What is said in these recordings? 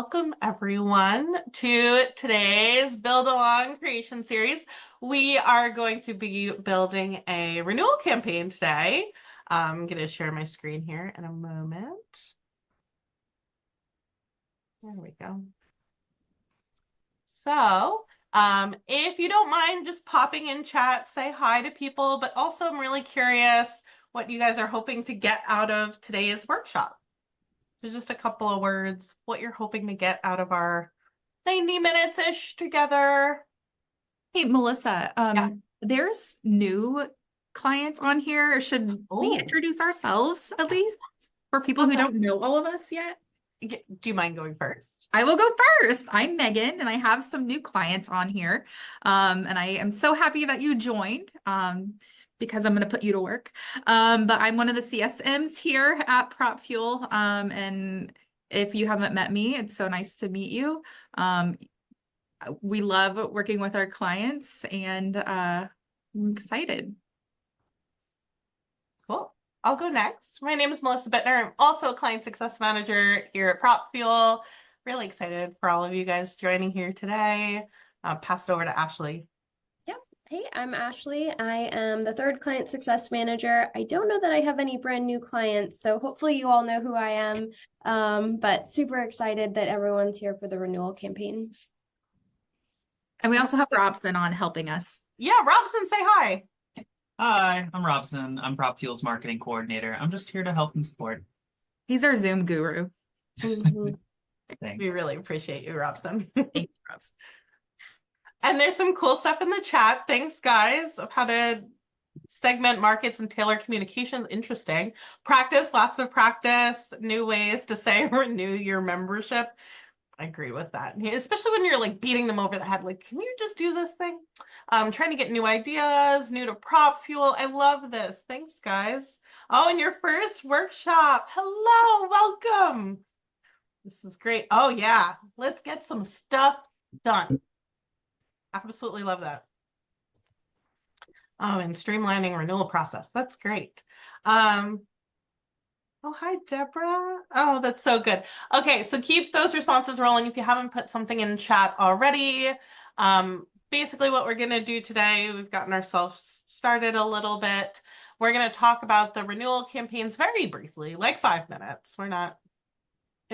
Welcome everyone to today's Build Along Creation Series. We are going to be building a renewal campaign today. I'm going to share my screen here in a moment. There we go. So, if you don't mind just popping in chat, say hi to people, but also I'm really curious what you guys are hoping to get out of today's workshop. So just a couple of words, what you're hoping to get out of our 90 minutes-ish together. Hey, Melissa, Yeah. there's new clients on here. Should we Oh, introduce ourselves at least for people well, who don't know all of us yet? do you mind going first? I will go first. I'm Megan, and I have some new clients on here. And I am so happy that you joined because I'm going to put you to work. But I'm one of the CSMs here at Prop Fuel. And if you haven't met me, it's so nice to meet you. We love working with our clients, and I'm excited. Cool. I'll go next. My name is Melissa Bittner. I'm also a client success manager here at Prop Fuel. Really excited for all of you guys joining here today. I'll pass it over to Ashley. Yep. Hey, I'm Ashley. I am the third client success manager. I don't know that I have any brand new clients, so hopefully you all know who I am. But super excited that everyone's here for the renewal campaign. And we also have Robson on helping us. Yeah, Robson, say hi. Hi, I'm Robson. I'm Prop Fuel's marketing coordinator. I'm just here to help and support. He's our Zoom guru. Mhm. Thanks. We really appreciate you, Robson. Thank you, Robson. And there's some cool stuff in the chat. Thanks, guys, of how to segment markets and tailor communications. Interesting. Practice, lots of practice, new ways to say renew your membership. I agree with that. Especially when you're like beating them over the head, like, can you just do this thing? Trying to get new ideas, new to Prop Fuel. I love this. Thanks, guys. Oh, and your first workshop. Hello, welcome. This is great. Oh, yeah. Let's get some stuff done. Absolutely love that. Oh, and streamlining renewal process. That's great. Oh, hi, Deborah. Oh, that's so good. Okay, so keep those responses rolling if you haven't put something in chat already. Basically, what we're going to do today, we've gotten ourselves started a little bit. We're going to talk about the renewal campaigns very briefly, like 5 minutes.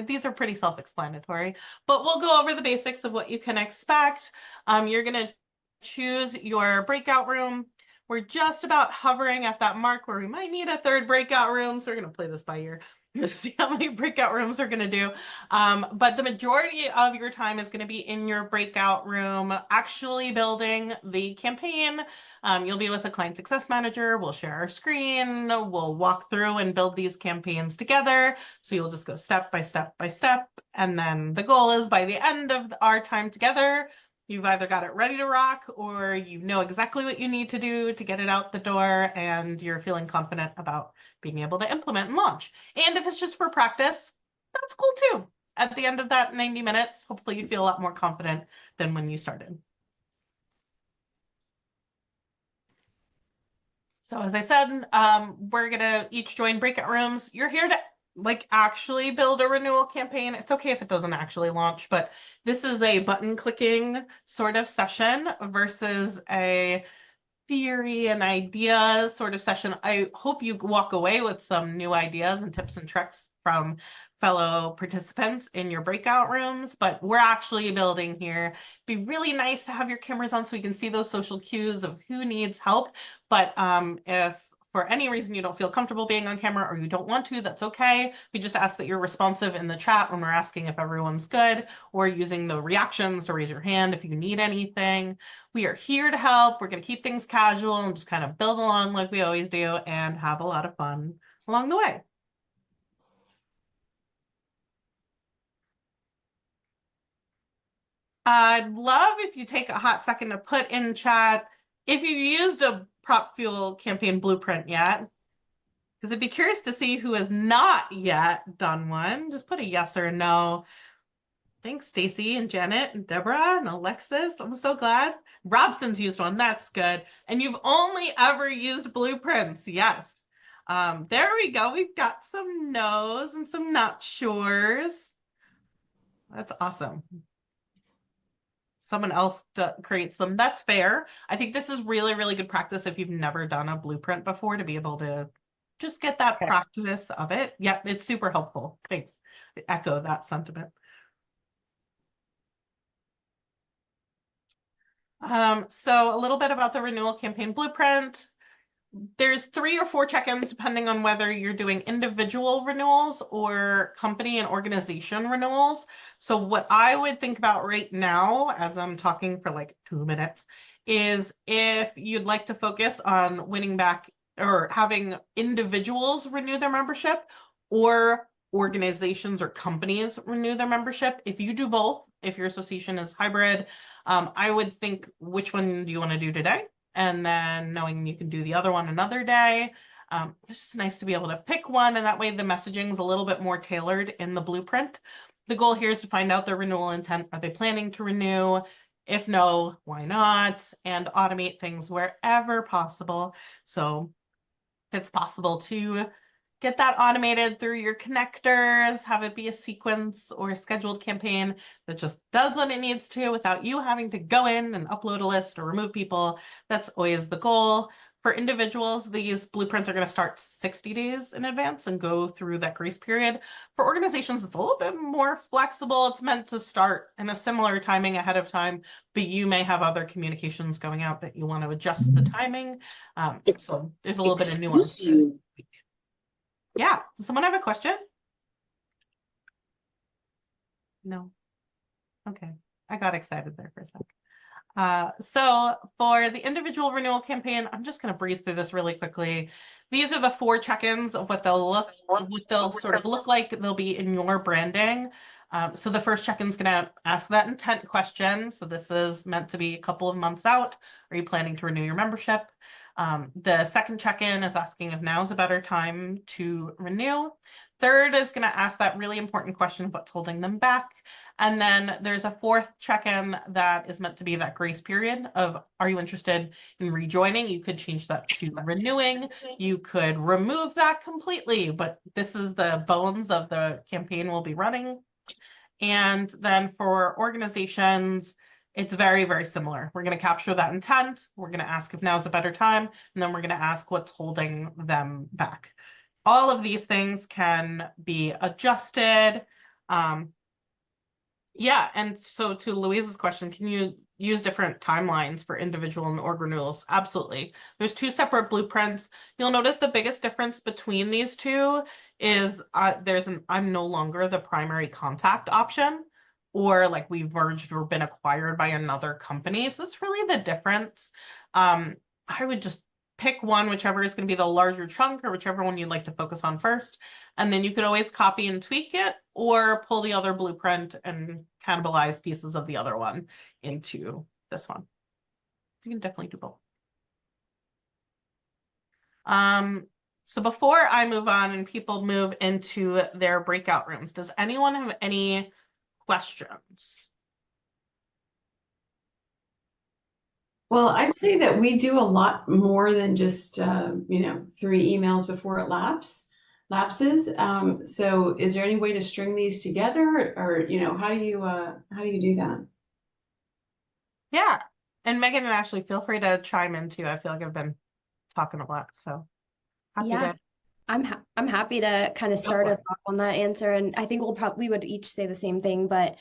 These are pretty self-explanatory, but we'll go over the basics of what you can expect. You're going to choose your breakout room. We're just about hovering at that mark where we might need a third breakout room. So we're going to play this by ear. Just see how many breakout rooms we're going to do. But the majority of your time is going to be in your breakout room, actually building the campaign. You'll be with a client success manager. We'll share our screen. We'll walk through and build these campaigns together. So you'll just go step by step by step. And then the goal is by the end of our time together, you've either got it ready to rock or you know exactly what you need to do to get it out the door and you're feeling confident about being able to implement and launch. And if it's just for practice, that's cool too. At the end of that 90 minutes, hopefully you feel a lot more confident than when you started. So as I said, we're gonna each join breakout rooms. You're here to like actually build a renewal campaign. It's okay if it doesn't actually launch, but this is a button clicking sort of session versus a theory and ideas sort of session. I hope you walk away with some new ideas and tips and tricks from fellow participants in your breakout rooms, but we're actually building here. It'd be really nice to have your cameras on so we can see those social cues of who needs help. But if for any reason you don't feel comfortable being on camera or you don't want to, that's okay. We just ask that you're responsive in the chat when we're asking if everyone's good, or using the reactions to raise your hand if you need anything. We are here to help. We're going to keep things casual and just kind of build along like we always do and have a lot of fun along the way. I'd love if you take a hot second to put in chat if you've used a Prop Fuel campaign blueprint yet, because I'd be curious to see who has not yet done one. Just put a yes or a no. Thanks, Stacy and Janet and Deborah and Alexis. I'm so glad. Robson's used one. That's good. And you've only ever used blueprints. Yes. There we go. We've got some no's and some not sure's. That's awesome. Someone else creates them. That's fair. I think this is really, really good practice if you've never done a blueprint before to be able to just get that practice of it. Yep, it's super helpful. Thanks. I echo that sentiment. So a little bit about the renewal campaign blueprint. There's 3 or 4 check-ins depending on whether you're doing individual renewals or company and organization renewals. So what I would think about right now, as I'm talking for like 2 minutes, is if you'd like to focus on winning back or having individuals renew their membership or organizations or companies renew their membership. If you do both, if your association is hybrid, I would think, which one do you want to do today? And then knowing you can do the other one another day. It's just nice to be able to pick one, and that way the messaging is a little bit more tailored in the blueprint. The goal here is to find out their renewal intent. Are they planning to renew? If no, why not? And automate things wherever possible. So it's possible to get that automated through your connectors, have it be a sequence or a scheduled campaign that just does what it needs to without you having to go in and upload a list or remove people. That's always the goal. For individuals, these blueprints are going to start 60 days in advance and go through that grace period. For organizations, it's a little bit more flexible. It's meant to start in a similar timing ahead of time, but you may have other communications going out that you want to adjust the timing. So there's a little bit of nuance. Yeah, does someone have a question? No. Okay, I got excited there for a sec. So for the individual renewal campaign, I'm just going to breeze through this really quickly. These are the 4 check-ins of what they'll sort of look like. They'll be in your branding. So the first check-in is going to ask that intent question. So this is meant to be a couple of months out. Are you planning to renew your membership? The second check-in is asking if now is a better time to renew. Third is going to ask that really important question of what's holding them back. And then there's a 4th check-in that is meant to be that grace period of, are you interested in rejoining? You could change that to renewing. You could remove that completely, but this is the bones of the campaign we'll be running. And then for organizations, it's very, very similar. We're going to capture that intent. We're going to ask if now is a better time, and then we're going to ask what's holding them back. All of these things can be adjusted. Yeah, and so to Louise's question, can you use different timelines for individual and org renewals? Absolutely. There's 2 separate blueprints. You'll notice the biggest difference between these 2 is there's an I'm no longer the primary contact option, or like we've merged or been acquired by another company. So that's really the difference. I would just pick one, whichever is going to be the larger chunk or whichever one you'd like to focus on first. And then you could always copy and tweak it or pull the other blueprint and cannibalize pieces of the other one into this one. You can definitely do both. So before I move on and people move into their breakout rooms, does anyone have any questions? Well, I'd say that we do a lot more than just, 3 emails before it lapses. So is there any way to string these together, or, how do you do that? Yeah. And Megan and Ashley, feel free to chime in too. I feel like I've been talking a lot, so happy Yeah. to. I'm happy to kind of start us off on that answer, and I think we would each say the same thing. But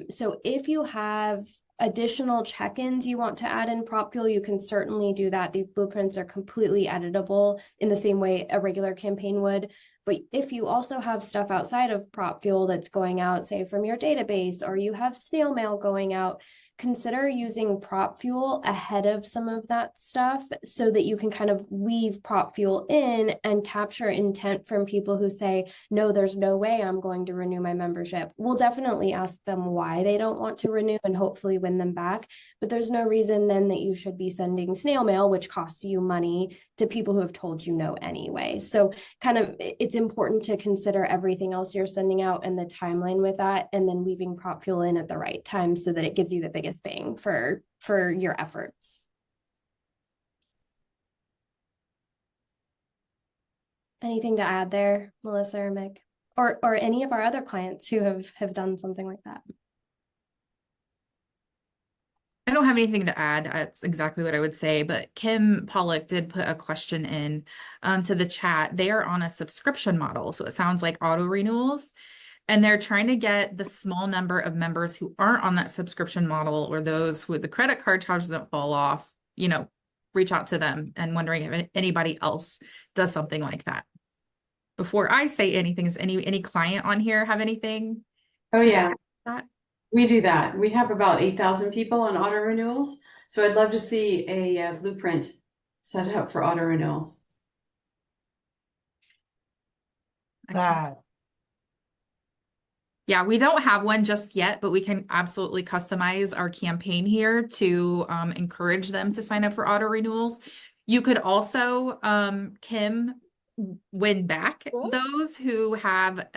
so if you have additional check-ins you want to add in PropFuel, you can certainly do that. These blueprints are completely editable in the same way a regular campaign would. But if you also have stuff outside of PropFuel that's going out, say from your database, or you have snail mail going out, consider using PropFuel ahead of some of that stuff so that you can kind of weave PropFuel in and capture intent from people who say, no, there's no way I'm going to renew my membership. We'll definitely ask them why they don't want to renew and hopefully win them back. But there's no reason then that you should be sending snail mail, which costs you money, to people who have told you no anyway. So kind of it's important to consider everything else you're sending out and the timeline with that, and then weaving PropFuel in at the right time so that it gives you the biggest bang for your efforts. Anything to add there, Melissa or Meg? or any of our other clients who have done something like that. I don't have anything to add. That's exactly what I would say. But Kim Pollock did put a question in to the chat. They are on a subscription model. So it sounds like auto renewals. And they're trying to get the small number of members who aren't on that subscription model or those who the credit card charges don't fall off, reach out to them and wondering if anybody else does something like that. Before I say anything, does any client on here have anything? Oh, to yeah. say about that? We do that. We have about 8,000 people on auto renewals. So I'd love to see a blueprint set up for auto renewals. Excellent. That Yeah, we don't have one just yet, but we can absolutely customize our campaign here to encourage them to sign up for auto renewals. You could also, Kim, win back Cool. those who have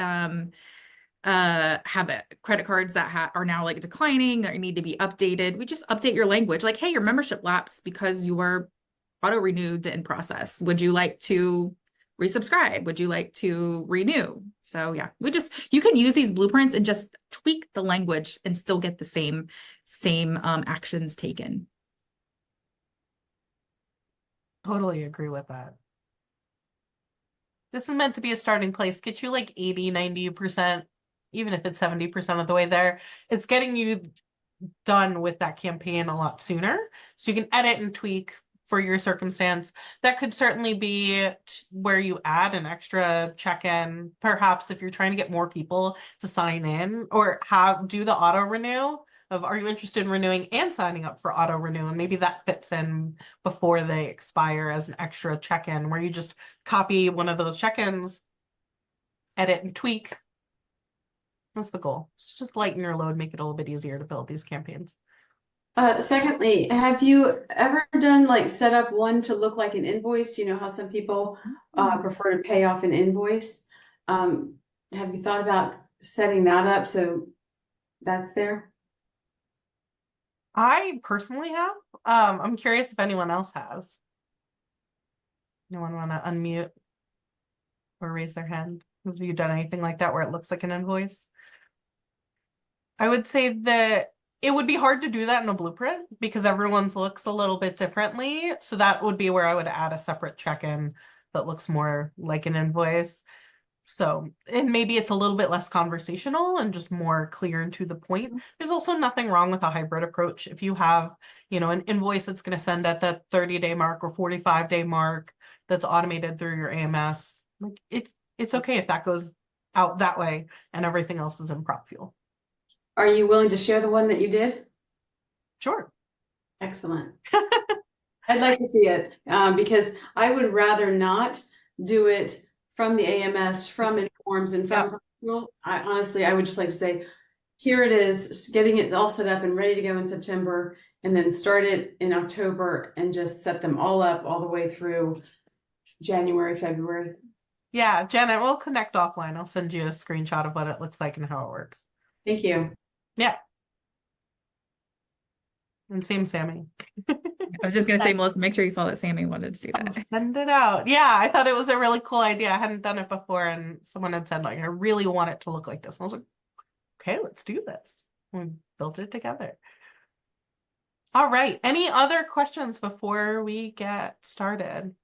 credit cards that are now like declining or need to be updated. We just update your language, like, hey, your membership lapsed because you were auto renewed in process. Would you like to resubscribe? Would you like to renew? So yeah, you can use these blueprints and just tweak the language and still get the same actions taken. totally agree with that. This is meant to be a starting place. Get you like 80, 90%, even if it's 70% of the way there. It's getting you done with that campaign a lot sooner. So you can edit and tweak for your circumstance. That could certainly be where you add an extra check-in, perhaps if you're trying to get more people to sign in or do the auto renew of, are you interested in renewing and signing up for auto renew? And maybe that fits in before they expire as an extra check-in where you just copy one of those check-ins, edit and tweak. That's the goal. It's just lighten your load, make it a little bit easier to build these campaigns. Secondly, have you ever done like set up one to look like an invoice? You know how some people prefer to pay off an invoice. Have you thought about setting that up so that's there? I personally have. I'm curious if anyone else has. Anyone want to unmute or raise their hand? Have you done anything like that where it looks like an invoice? I would say that it would be hard to do that in a blueprint because everyone's looks a little bit differently. So that would be where I would add a separate check-in that looks more like an invoice. So, and maybe it's a little bit less conversational and just more clear and to the point. There's also nothing wrong with a hybrid approach. If you have, an invoice that's going to send at the 30-day mark or 45-day mark that's automated through your AMS, like it's okay if that goes out that way and everything else is in PropFuel. Are you willing to share the one that you did? Sure. Excellent. I'd like to see it because I would rather not do it from the AMS, from Informs, and from PropFuel. I would just like to say, here it is, getting it all set up and ready to go in September, and then start it in October and just set them all up all the way through January, February. Yeah, Janet, we'll connect offline. I'll send you a screenshot of what it looks like and how it works. Thank you. Yeah. And same Sammy. I was just gonna say, well, make sure you saw that Sammy wanted to see I'll that. send it out. Yeah, I thought it was a really cool idea. I hadn't done it before, and someone had said, like, I really want it to look like this. And I was like, okay, let's do this. We built it together. All right. Any other questions before we get started?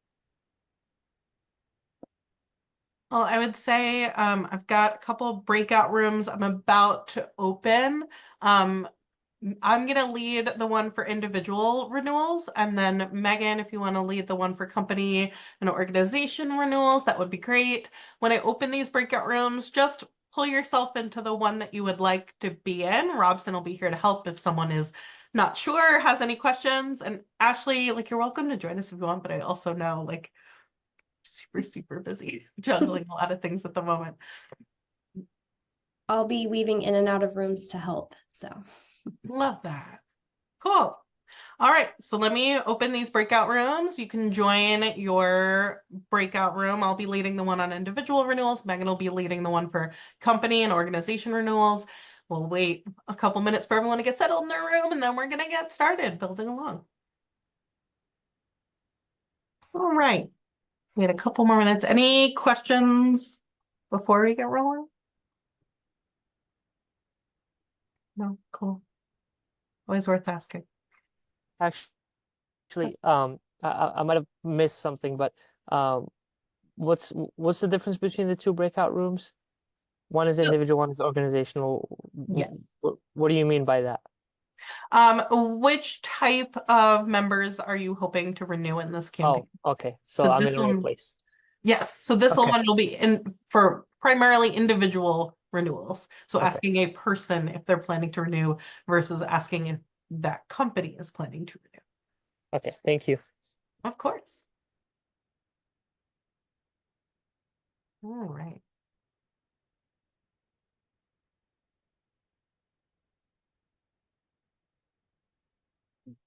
Well, I would say I've got a couple breakout rooms I'm about to open. I'm going to lead the one for individual renewals, and then Megan, if you want to lead the one for company and organization renewals, that would be great. When I open these breakout rooms, just pull yourself into the one that you would like to be in. Robson will be here to help if someone is not sure, has any questions. And Ashley, like, you're welcome to join us if you want, but I also know, like, super busy juggling a lot of things at the moment. I'll be weaving in and out of rooms to help. So Love that. Cool. All right, so let me open these breakout rooms. You can join your breakout room. I'll be leading the one on individual renewals. Megan will be leading the one for company and organization renewals. We'll wait a couple minutes for everyone to get settled in their room, and then we're going to get started building along. All right. We had a couple more minutes. Any questions before we get rolling? No, cool. Always worth asking. Actually, I might have missed something, but um, what's the difference between the two breakout rooms? One is So- individual, one is organizational. Yes. What do you mean by that? Which type of members are you hoping to renew in this campaign? Oh, okay. So So I'm in this the right one, place. yes. So this Okay. one will be in for primarily individual renewals. So Okay. asking a person if they're planning to renew versus asking if that company is planning to renew. Okay. Thank you. Of course. All right.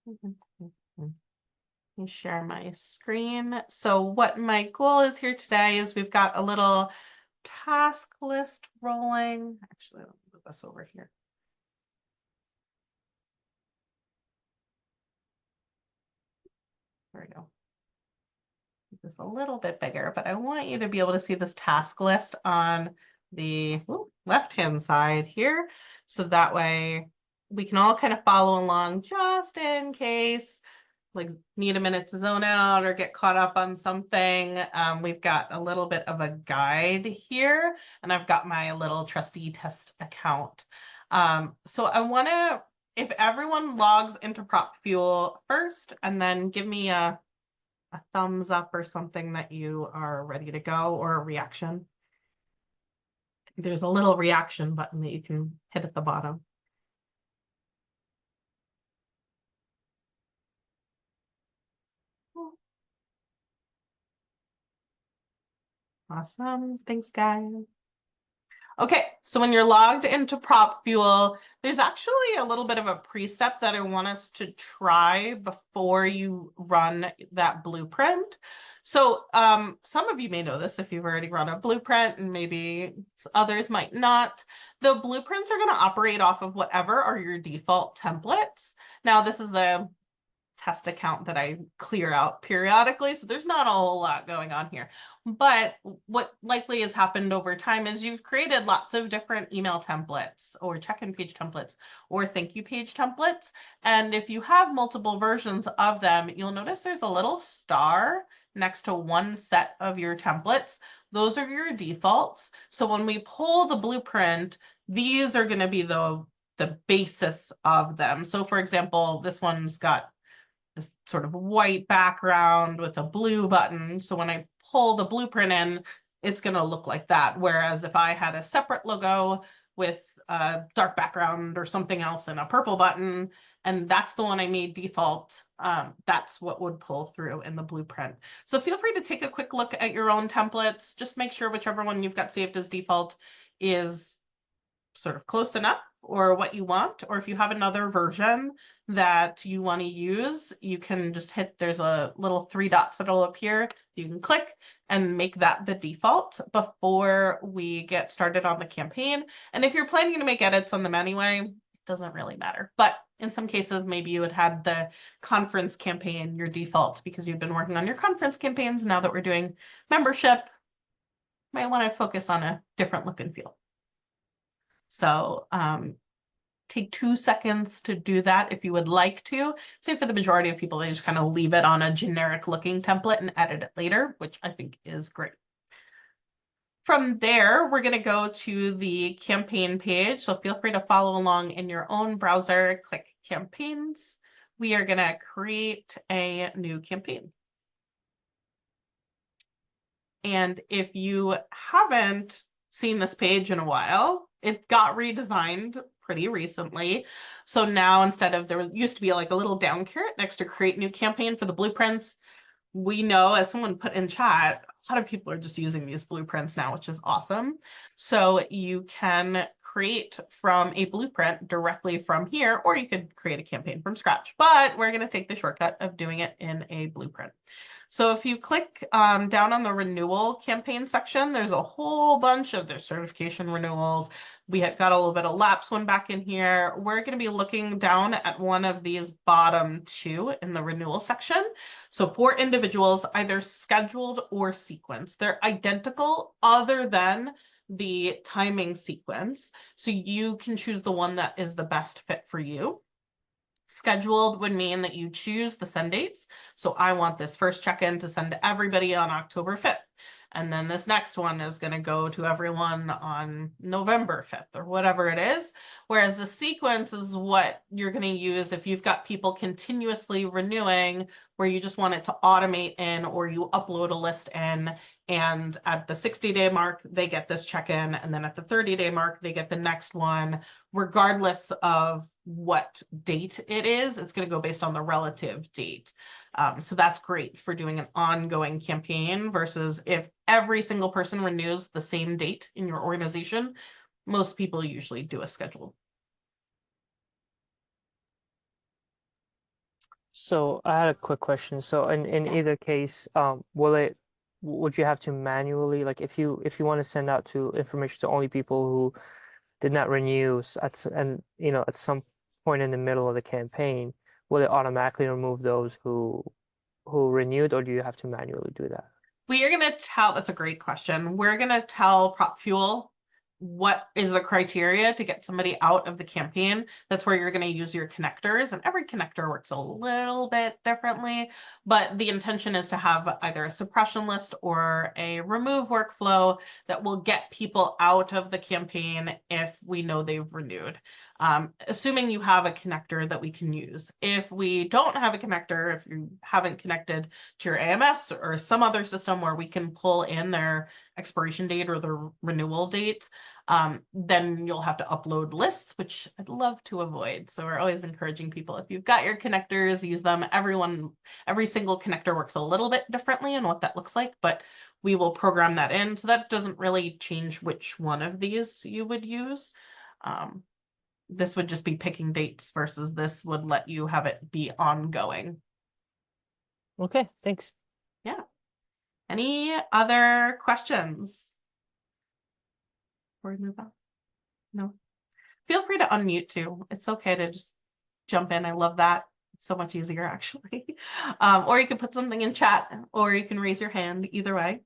Let me share my screen. So what my goal is here today is we've got a little task list rolling. Actually, I'll move this over here. There we go. Make this a little bit bigger, but I want you to be able to see this task list on the left-hand side here. So that way we can all kind of follow along just in case like need a minute to zone out or get caught up on something. We've got a little bit of a guide here, and I've got my little trustee test account. So I want to, if everyone logs into Prop Fuel first, and then give me a thumbs up or something that you are ready to go, or a reaction. There's a little reaction button that you can hit at the bottom. Awesome. Thanks, guys. Okay, so when you're logged into Prop Fuel, there's actually a little bit of a pre-step that I want us to try before you run that blueprint. So some of you may know this if you've already run a blueprint, and maybe others might not. The blueprints are going to operate off of whatever are your default templates. Now, this is a test account that I clear out periodically, so there's not a whole lot going on here. But what likely has happened over time is you've created lots of different email templates or check-in page templates or thank you page templates. And if you have multiple versions of them, you'll notice there's a little star next to one set of your templates. Those are your defaults. So when we pull the blueprint, these are going to be the basis of them. So for example, this one's got this sort of white background with a blue button. So when I pull the blueprint in, it's going to look like that. Whereas if I had a separate logo with a dark background or something else and a purple button, and that's the one I made default, that's what would pull through in the blueprint. So feel free to take a quick look at your own templates. Just make sure whichever one you've got saved as default is sort of close enough or what you want, or if you have another version that you want to use, you can just hit, there's a little 3 dots that'll appear. You can click and make that the default before we get started on the campaign. And if you're planning to make edits on them anyway, it doesn't really matter. But in some cases, maybe you had had the conference campaign your default because you've been working on your conference campaigns. Now that we're doing membership, you might want to focus on a different look and feel. So take 2 seconds to do that if you would like to. Say for the majority of people, they just kind of leave it on a generic looking template and edit it later, which I think is great. From there, we're going to go to the campaign page. So feel free to follow along in your own browser, click campaigns. We are going to create a new campaign. And if you haven't seen this page in a while, it got redesigned pretty recently. So now instead of, there used to be like a little down caret next to create new campaign for the blueprints. We know, as someone put in chat, a lot of people are just using these blueprints now, which is awesome. So you can create from a blueprint directly from here, or you could create a campaign from scratch, but we're going to take the shortcut of doing it in a blueprint. So if you click down on the renewal campaign section, there's a whole bunch of their certification renewals. We had got a little bit of lapse one back in here. We're going to be looking down at one of these bottom 2 in the renewal section. So for individuals, either scheduled or sequenced, they're identical other than the timing sequence. So you can choose the one that is the best fit for you. Scheduled would mean that you choose the send dates. So I want this first check-in to send to everybody on October 5th. And then this next one is going to go to everyone on November 5th or whatever it is. Whereas the sequence is what you're going to use if you've got people continuously renewing, where you just want it to automate in, or you upload a list in, and at the 60-day mark, they get this check-in. And then at the 30-day mark, they get the next one, regardless of what date it is. It's going to go based on the relative date. So that's great for doing an ongoing campaign versus if every single person renews the same date in your organization, most people usually do a schedule. So I had a quick question. So in either case, would you have to manually, like if you want to send out to information to only people who did not renew and at some point in the middle of the campaign, will it automatically remove those who renewed, or do you have to manually do that? We are going to tell, that's a great question. We're going to tell PropFuel what is the criteria to get somebody out of the campaign. That's where you're going to use your connectors, and every connector works a little bit differently, but the intention is to have either a suppression list or a remove workflow that will get people out of the campaign if we know they've renewed. Assuming you have a connector that we can use. If we don't have a connector, if you haven't connected to your AMS or some other system where we can pull in their expiration date or their renewal date, then you'll have to upload lists, which I'd love to avoid. So we're always encouraging people, if you've got your connectors, use them. Every single connector works a little bit differently and what that looks like, but we will program that in. So that doesn't really change which one of these you would use. This would just be picking dates versus this would let you have it be ongoing. Okay, thanks. Yeah. Any other questions before we move on? No. Feel free to unmute too. It's okay to just jump in. I love that. It's so much easier actually. Or you can put something in chat, or you can raise your hand, either way.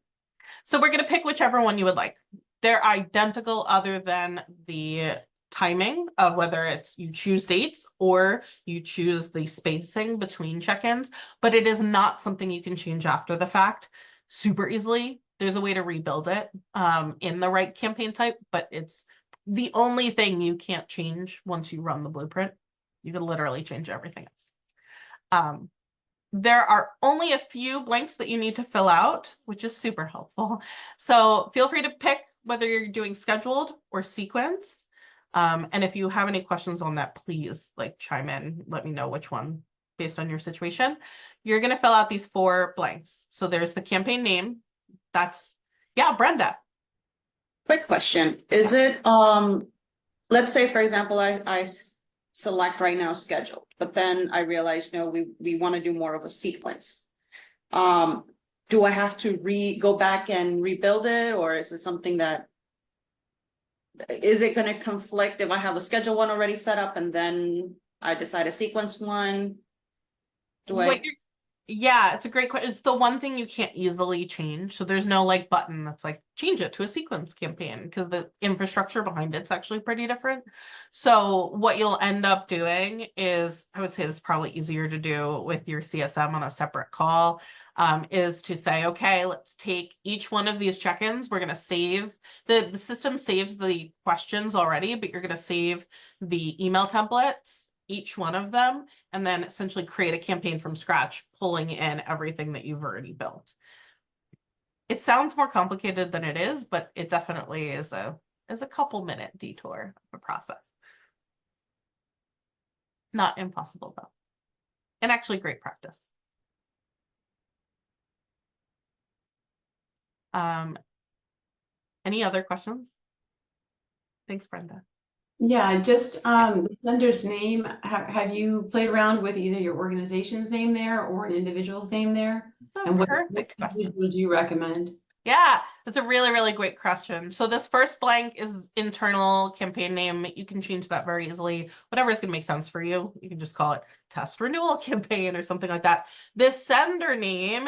So we're going to pick whichever one you would like. They're identical other than the timing of whether it's you choose dates or you choose the spacing between check-ins, but it is not something you can change after the fact super easily. There's a way to rebuild it in the right campaign type, but it's the only thing you can't change once you run the blueprint. You can literally change everything else. There are only a few blanks that you need to fill out, which is super helpful. So feel free to pick whether you're doing scheduled or sequence. And if you have any questions on that, please chime in, let me know which one based on your situation. You're going to fill out these 4 blanks. So there's the campaign name. That's, yeah, Brenda. Quick question. Is it, let's say, for example, I select right now scheduled, but then I realize, no, we want to do more of a sequence. Do I have to go back and rebuild it, or is it something that, is it going to conflict if I have a schedule one already set up and then I decide a sequence one? Yeah, it's a great question. It's the one thing you can't easily change. So there's no button that's change it to a sequence campaign, because the infrastructure behind it's actually pretty different. So what you'll end up doing is, I would say this is probably easier to do with your CSM on a separate call, is to say, okay, let's take each one of these check-ins. We're going to save, the system saves the questions already, but you're going to save the email templates, each one of them, and then essentially create a campaign from scratch, pulling in everything that you've already built. It sounds more complicated than it is, but it definitely is a couple minute detour of a process. Not impossible though. And actually great practice. Any other questions? Thanks, Brenda. Yeah, just the sender's name. Have you played around with either your organization's name there or an individual's name there? That's a And what perfect question. would you recommend? Yeah, that's a really, really great question. So this first blank is internal campaign name. You can change that very easily. Whatever is going to make sense for you. You can just call it test renewal campaign or something like that. This sender name,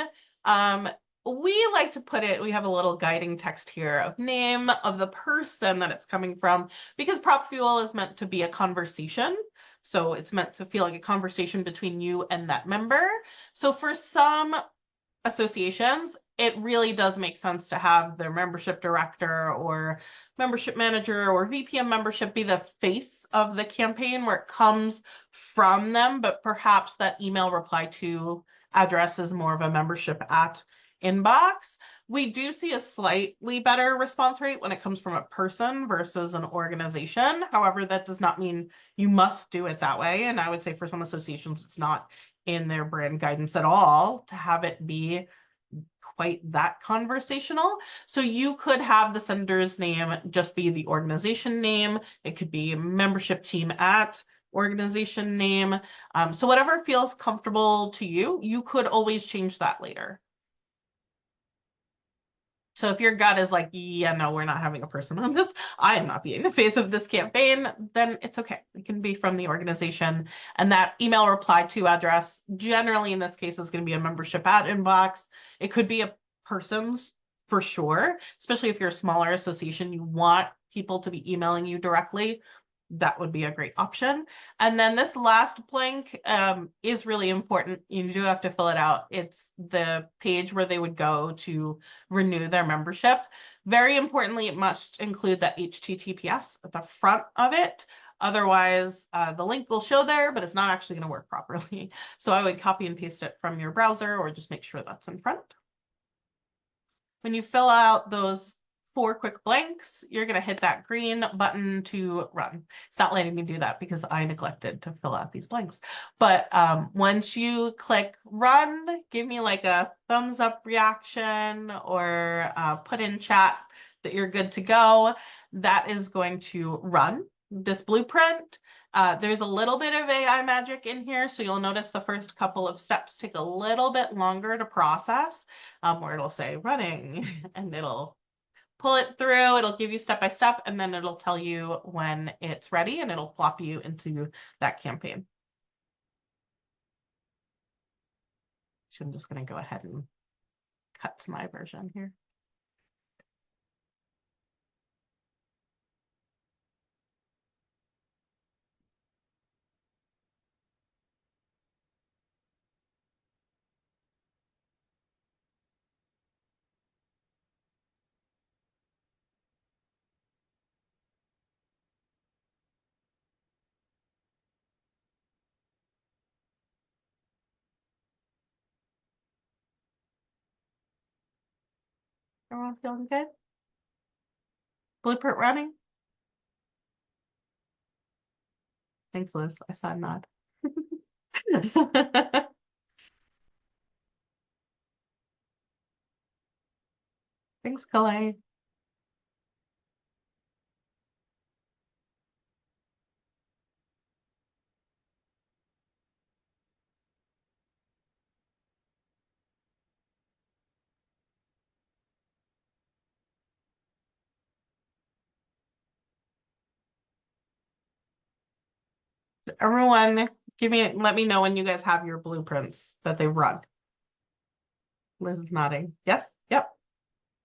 we like to put it, we have a little guiding text here of name of the person that it's coming from, because Prop Fuel is meant to be a conversation. So it's meant to feel like a conversation between you and that member. So for some associations, it really does make sense to have their membership director or membership manager or VPM membership be the face of the campaign where it comes from them, but perhaps that email reply to address is more of a membership at inbox. We do see a slightly better response rate when it comes from a person versus an organization. However, that does not mean you must do it that way. And I would say for some associations, it's not in their brand guidance at all to have it be quite that conversational. So you could have the sender's name just be the organization name. It could be membership team at organization name. So whatever feels comfortable to you, you could always change that later. So if your gut is like, yeah, no, we're not having a person on this, I am not being the face of this campaign, then it's okay. It can be from the organization. And that email reply to address, generally in this case, is going to be a membership at inbox. It could be a person's for sure, especially if you're a smaller association, you want people to be emailing you directly. That would be a great option. And then this last blank is really important. You do have to fill it out. It's the page where they would go to renew their membership. Very importantly, it must include that HTTPS at the front of it. Otherwise, the link will show there, but it's not actually going to work properly. So I would copy and paste it from your browser or just make sure that's in front. When you fill out those 4 quick blanks, you're going to hit that green button to run. It's not letting me do that because I neglected to fill out these blanks. But once you click run, give me like a thumbs up reaction or put in chat that you're good to go. That is going to run this blueprint. There's a little bit of AI magic in here, so you'll notice the first couple of steps take a little bit longer to process, where it'll say running and it'll pull it through, it'll give you step by step, and then it'll tell you when it's ready and it'll plop you into that campaign. So I'm just going to go ahead and cut to my version here. Everyone feeling good? Blueprint running? Thanks, Liz. I saw a nod. Thanks, Kalei. Everyone, let me know when you guys have your blueprints that they've run. Liz is nodding. Yes, yep.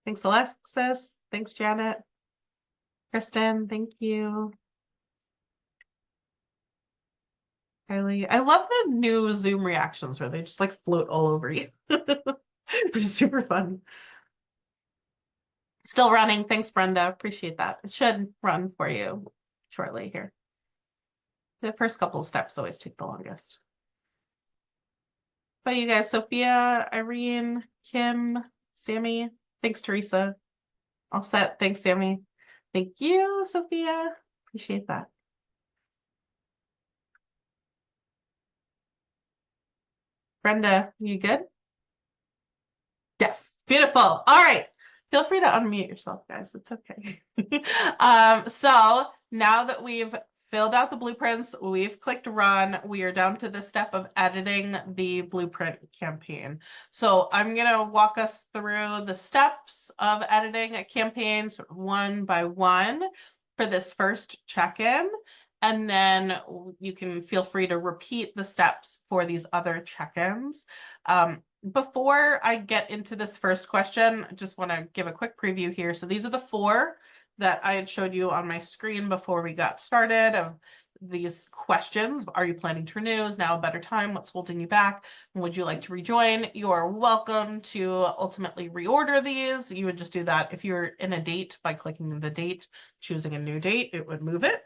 Thanks, Alexis. Thanks, Janet. Kristen, thank you. Kylie, I love the new Zoom reactions where they just like float all over you. Which is super fun. Still running. Thanks, Brenda. Appreciate that. It should run for you shortly here. The first couple of steps always take the longest. But you guys, Sophia, Irene, Kim, Sammy. Thanks, Teresa. All set. Thanks, Sammy. Thank you, Sophia. Appreciate that. Brenda, you good? Yes, beautiful. All right. Feel free to unmute yourself, guys. It's okay. So now that we've filled out the blueprints, we've clicked run, we are down to the step of editing the blueprint campaign. So I'm going to walk us through the steps of editing a campaign sort of one by one for this first check-in. And then you can feel free to repeat the steps for these other check-ins. before I get into this first question, I just want to give a quick preview here. So these are the 4 that I had showed you on my screen before we got started of these questions. Are you planning to renew? Is now a better time? What's holding you back? Would you like to rejoin? You're welcome to ultimately reorder these. You would just do that if you're in a date by clicking the date, choosing a new date, it would move it.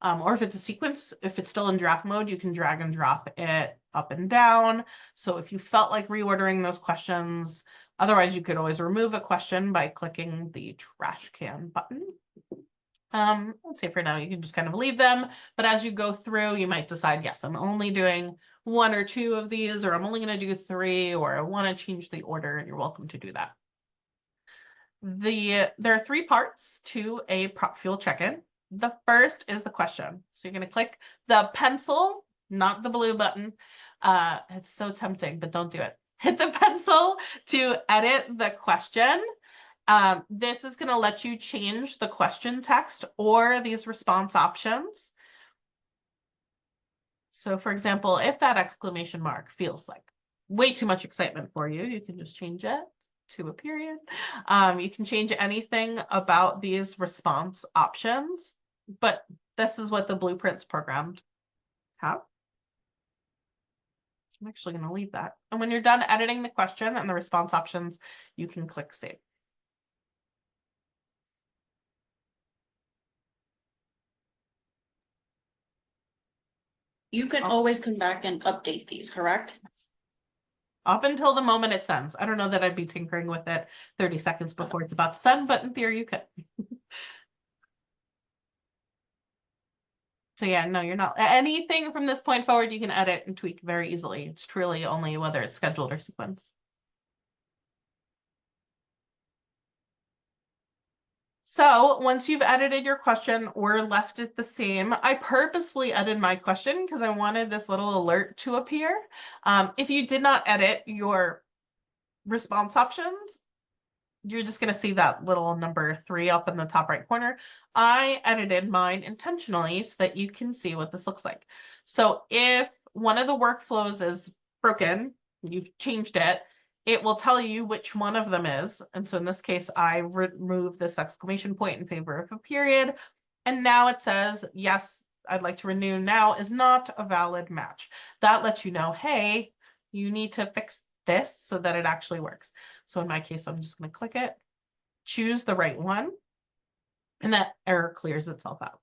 Or if it's a sequence, if it's still in draft mode, you can drag and drop it up and down. So if you felt like reordering those questions, otherwise you could always remove a question by clicking the trash can button. Let's say for now, you can just kind of leave them, but as you go through, you might decide, yes, I'm only doing 1 or 2 of these, or I'm only going to do 3, or I want to change the order, and you're welcome to do that. There are 3 parts to a prop fuel check-in. The first is the question. So you're going to click the pencil, not the blue button. It's so tempting, but don't do it. Hit the pencil to edit the question. This is going to let you change the question text or these response options. So for example, if that exclamation mark feels like way too much excitement for you, you can just change it to a period. You can change anything about these response options, but this is what the blueprints programmed have. I'm actually going to leave that. And when you're done editing the question and the response options, you can click save. You can always come back and update these, correct? Up until the moment it sends. I don't know that I'd be tinkering with it 30 seconds before it's about to send, but in theory you could. So yeah, no, you're not. Anything from this point forward, you can edit and tweak very easily. It's truly only whether it's scheduled or sequenced. So once you've edited your question or left it the same, I purposefully edited my question because I wanted this little alert to appear. If you did not edit your response options, you're just going to see that little number 3 up in the top right corner. I edited mine intentionally so that you can see what this looks like. So if one of the workflows is broken, you've changed it, it will tell you which one of them is. And so in this case, I removed this exclamation point in favor of a period. And now it says, yes, I'd like to renew now is not a valid match. That lets you know, hey, you need to fix this so that it actually works. So in my case, I'm just going to click it, choose the right one, and that error clears itself out.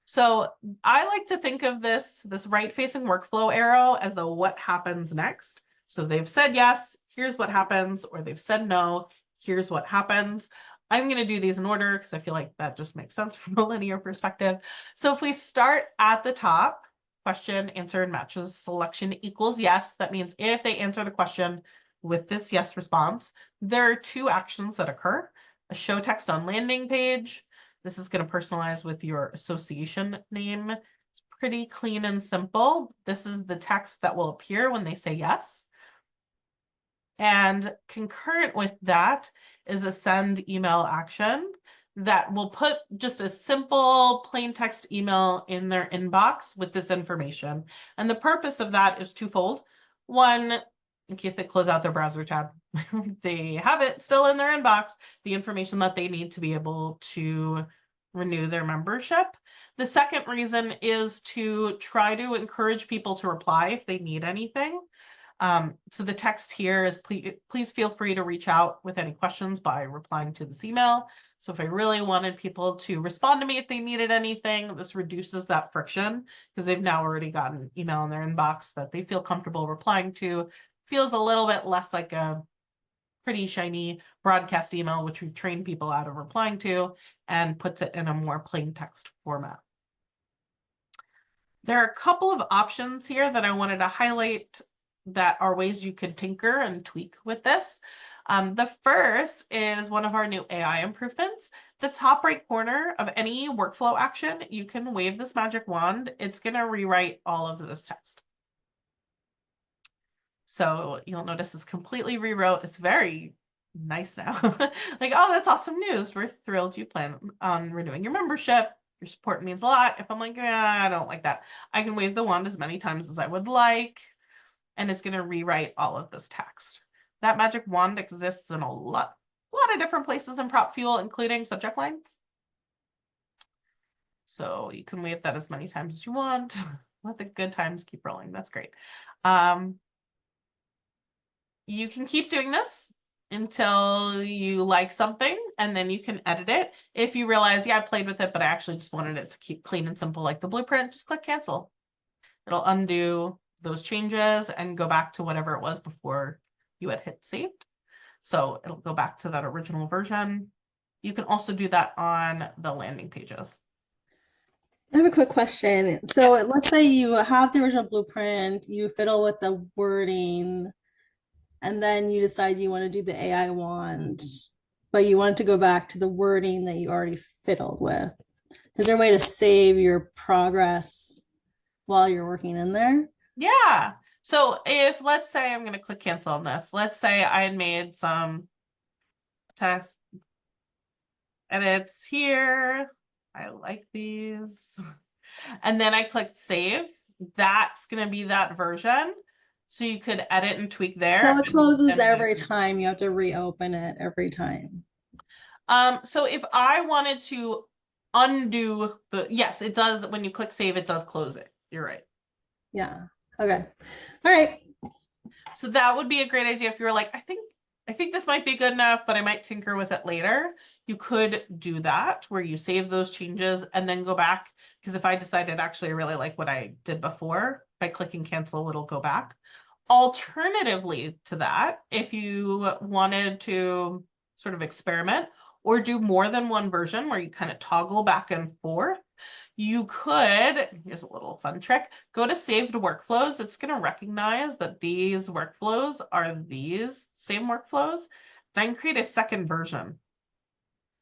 So I like to think of this right-facing workflow arrow as the what happens next. So they've said yes, here's what happens, or they've said no, here's what happens. I'm going to do these in order because I feel like that just makes sense from a linear perspective. So if we start at the top, question, answer, and matches, selection equals yes. That means if they answer the question with this yes response, there are 2 actions that occur. A show text on landing page. This is going to personalize with your association name. It's pretty clean and simple. This is the text that will appear when they say yes. And concurrent with that is a send email action that will put just a simple plain text email in their inbox with this information. And the purpose of that is twofold. One, in case they close out their browser tab, they have it still in their inbox, the information that they need to be able to renew their membership. The second reason is to try to encourage people to reply if they need anything. So the text here is please feel free to reach out with any questions by replying to this email. So if I really wanted people to respond to me if they needed anything, this reduces that friction because they've now already gotten an email in their inbox that they feel comfortable replying to. Feels a little bit less like a pretty shiny broadcast email, which we've trained people out of replying to, and puts it in a more plain text format. There are a couple of options here that I wanted to highlight that are ways you could tinker and tweak with this. The first is one of our new AI improvements. The top right corner of any workflow action, you can wave this magic wand. It's going to rewrite all of this text. So you'll notice it's completely rewrote. It's very nice now. Like, oh, that's awesome news. We're thrilled you plan on renewing your membership. Your support means a lot. If I'm like, yeah, I don't like that, I can wave the wand as many times as I would like. and it's going to rewrite all of this text. That magic wand exists in a lot of different places in Prop Fuel, including subject lines. So you can wave that as many times as you want. Let the good times keep rolling. That's great. You can keep doing this until you like something, and then you can edit it. If you realize, yeah, I played with it, but I actually just wanted it to keep clean and simple like the blueprint, just click cancel. It'll undo those changes and go back to whatever it was before you had hit saved. So it'll go back to that original version. You can also do that on the landing pages. I have a quick question. So let's say you have the original blueprint, you fiddle with the wording, and then you decide you want to do the AI wand, but you want to go back to the wording that you already fiddled with. Is there a way to save your progress while you're working in there? Yeah. So if, let's say I'm going to click cancel on this. Let's say I had made some text edits here. I like these. And then I clicked save. That's going to be that version. So you could edit and tweak there. So it closes every time. You have to reopen it every time. So if I wanted to undo the, yes, it does. When you click save, it does close it. You're right. Yeah. Okay. All right. So that would be a great idea if you were like, I think this might be good enough, but I might tinker with it later. You could do that where you save those changes and then go back. Because if I decided actually I really like what I did before, by clicking cancel, it'll go back. Alternatively to that, if you wanted to sort of experiment or do more than one version where you kind of toggle back and forth, you could, here's a little fun trick, go to saved workflows. It's going to recognize that these workflows are these same workflows. And I can create a second version.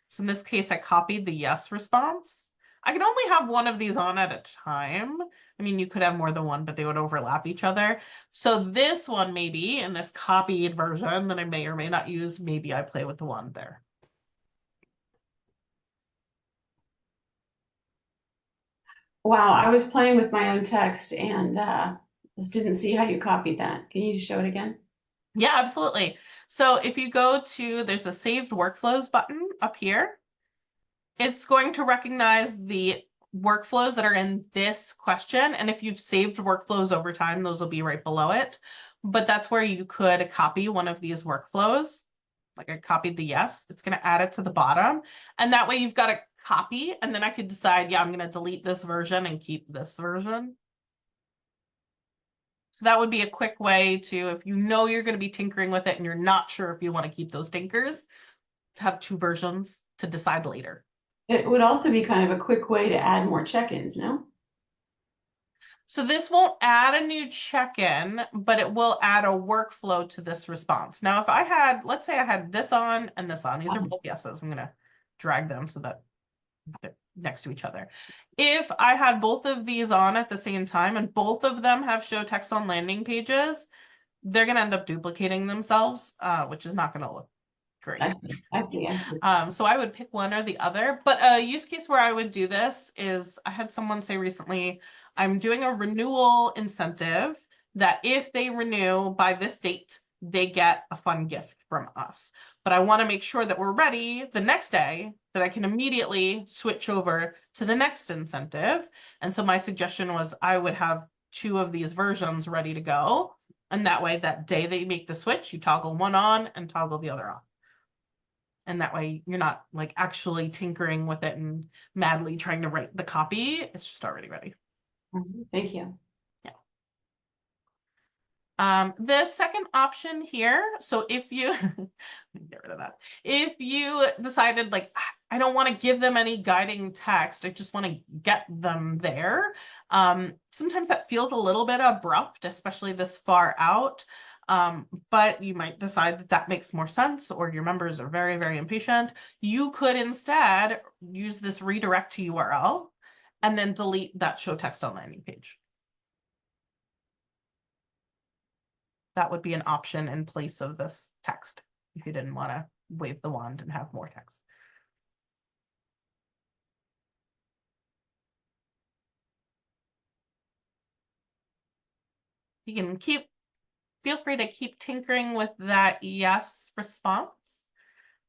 So in this case, I copied the yes response. I can only have one of these on at a time. I mean, you could have more than one, but they would overlap each other. So this one, maybe in this copied version that I may or may not use, maybe I play with the one there. Wow, I was playing with my own text and didn't see how you copied that. Can you just show it again? Yeah, absolutely. So if you go to, there's a saved workflows button up here. It's going to recognize the workflows that are in this question. And if you've saved workflows over time, those will be right below it. But that's where you could copy one of these workflows. Like I copied the yes, it's going to add it to the bottom. And that way you've got a copy. And then I could decide, yeah, I'm going to delete this version and keep this version. So that would be a quick way to, if you know you're going to be tinkering with it and you're not sure if you want to keep those tinkers, to have two versions to decide later. It would also be kind of a quick way to add more check-ins, no? So this won't add a new check-in, but it will add a workflow to this response. Now, if I had, let's say I had this on and this on, these are both yeses. I'm going to drag them so that they're next to each other. If I had both of these on at the same time and both of them have show text on landing pages, they're going to end up duplicating themselves, which is not going to look great. I see. So I would pick one or the other, but a use case where I would do this is I had someone say recently, I'm doing a renewal incentive that if they renew by this date, they get a fun gift from us. But I want to make sure that we're ready the next day, that I can immediately switch over to the next incentive. And so my suggestion was I would have two of these versions ready to go. And that way, that day that you make the switch, you toggle one on and toggle the other off. And that way you're not like actually tinkering with it and madly trying to write the copy. It's just already ready. Thank you. The second option here, so if you get rid of that, if you decided like I don't want to give them any guiding text, I just want to get them there. Sometimes that feels a little bit abrupt, especially this far out. But you might decide that that makes more sense, or your members are very, very impatient. You could instead use this redirect to URL and then delete that show text on landing page. That would be an option in place of this text if you didn't want to wave the wand and have more text. You can keep feel free to keep tinkering with that yes response.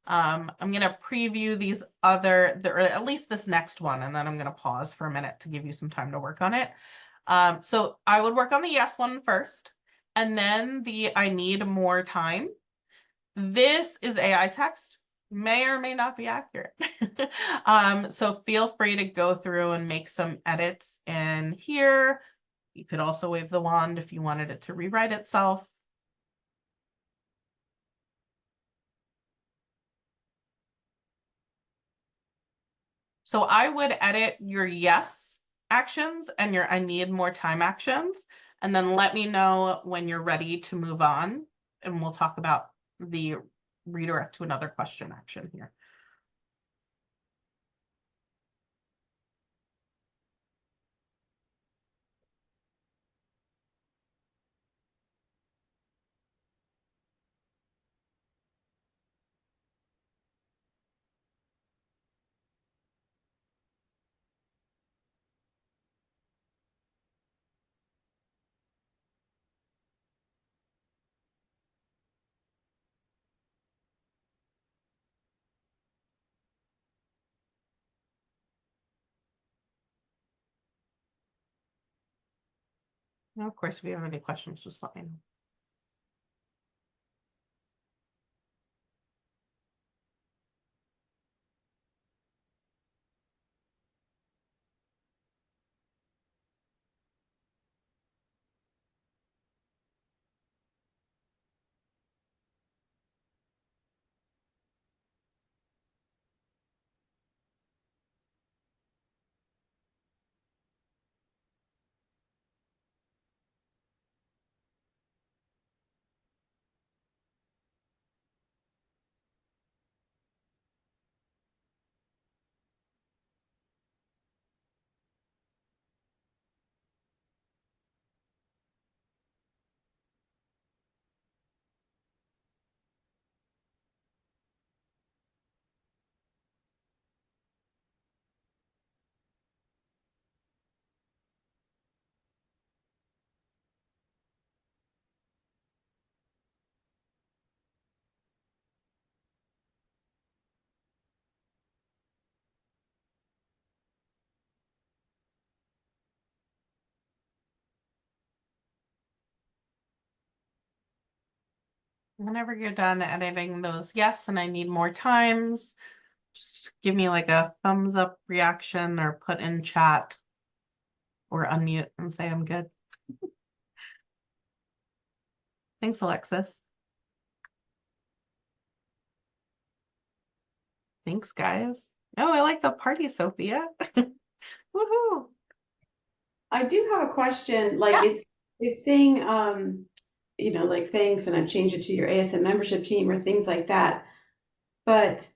I'm going to preview these or at least this next one, and then I'm going to pause for a minute to give you some time to work on it. So I would work on the yes one first, and then the I need more time. This is AI text, may or may not be accurate. So feel free to go through and make some edits in here. You could also wave the wand if you wanted it to rewrite itself. So I would edit your yes actions and your I need more time actions, and then let me know when you're ready to move on, and we'll talk about the redirect to another question action here. Now, of course, if you have any questions, just let me know. Whenever you're done editing those yes and I need more times, just give me like a thumbs up reaction or put in chat or unmute and say I'm good. Thanks, Alexis. Thanks, guys. Oh, I like the party, Sophia. Woohoo. I do have a question, like Yeah. it's saying, you know, like thanks, and I've changed it to your ASM membership team or things like that. But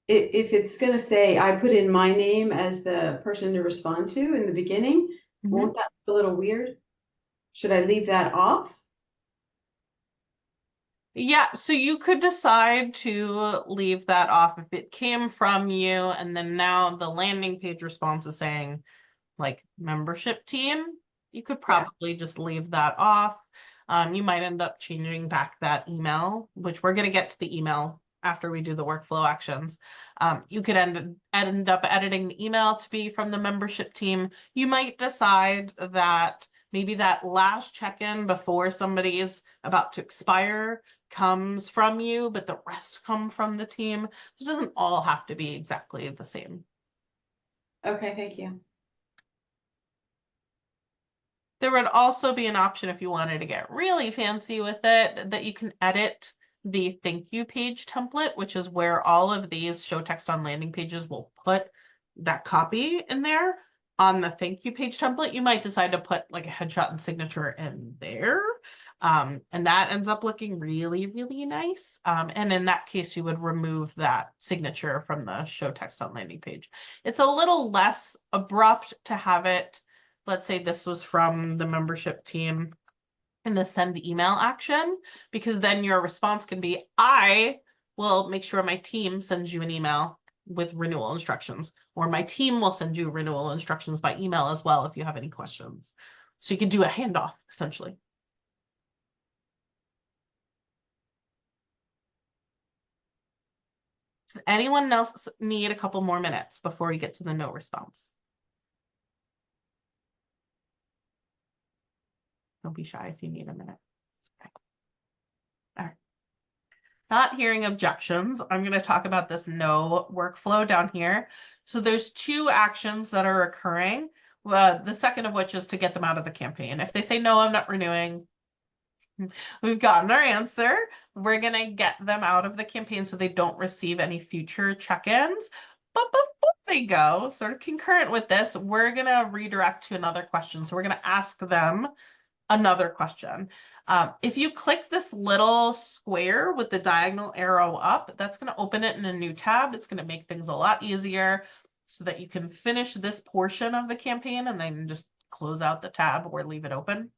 if it's gonna say I put in my name as the person to respond to in the beginning, won't that look a little weird? Should I leave that off? Yeah, so you could decide to leave that off if it came from you, and then now the landing page response is saying like membership team. You could probably just leave that off. You might end up changing back that email, which we're going to get to the email after we do the workflow actions. You could end up editing the email to be from the membership team. You might decide that maybe that last check-in before somebody's about to expire comes from you, but the rest come from the team. So it doesn't all have to be exactly the same. Okay, thank you. There would also be an option if you wanted to get really fancy with it that you can edit the thank you page template, which is where all of these show text on landing pages will put that copy in there. On the thank you page template, you might decide to put like a headshot and signature in there. And that ends up looking really, really nice. And in that case, you would remove that signature from the show text on landing page. It's a little less abrupt to have it. Let's say this was from the membership team in the send email action, because then your response can be, I will make sure my team sends you an email with renewal instructions, or my team will send you renewal instructions by email as well if you have any questions. So you can do a handoff essentially. Does anyone else need a couple more minutes before we get to the no response? Don't be shy if you need a minute. Okay. All right. Not hearing objections, I'm going to talk about this no workflow down here. So there's two actions that are occurring. The second of which is to get them out of the campaign. If they say, no, I'm not renewing, we've gotten our answer. We're going to get them out of the campaign so they don't receive any future check-ins. But before they go, sort of concurrent with this, we're going to redirect to another question. So we're going to ask them another question. If you click this little square with the diagonal arrow up, that's going to open it in a new tab. It's going to make things a lot easier so that you can finish this portion of the campaign and then just close out the tab or leave it open.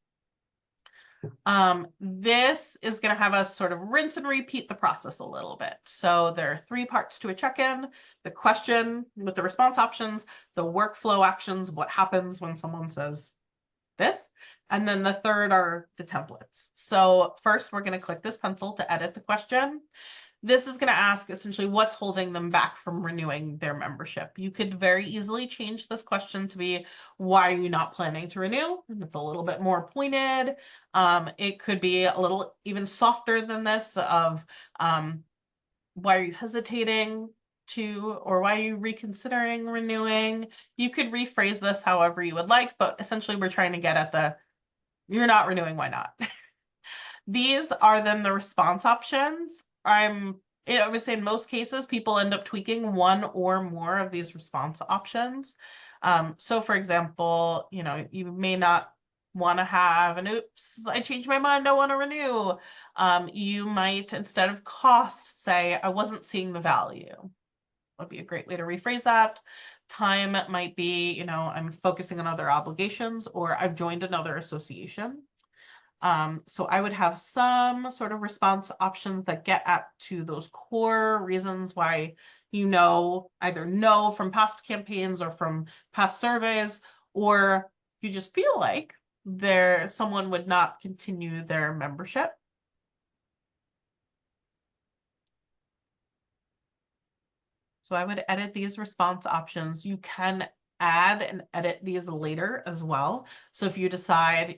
This is going to have us sort of rinse and repeat the process a little bit. So there are 3 parts to a check-in: the question with the response options, the workflow actions, what happens when someone says this, and then the third are the templates. So first we're going to click this pencil to edit the question. This is going to ask essentially what's holding them back from renewing their membership. You could very easily change this question to be, why are you not planning to renew? And it's a little bit more pointed. It could be a little even softer than this of, why are you hesitating to, or why are you reconsidering renewing? You could rephrase this however you would like, but essentially we're trying to get at the, you're not renewing, why not? These are then the response options. I would say in most cases, people end up tweaking one or more of these response options. So for example, you may not want to have an oops, I changed my mind, I want to renew. You might, instead of cost, say, I wasn't seeing the value. Would be a great way to rephrase that. Time might be, I'm focusing on other obligations, or I've joined another association. So I would have some sort of response options that get at to those core reasons why either know from past campaigns or from past surveys, or you just feel like someone would not continue their membership. So I would edit these response options. You can add and edit these later as well. So if you decide,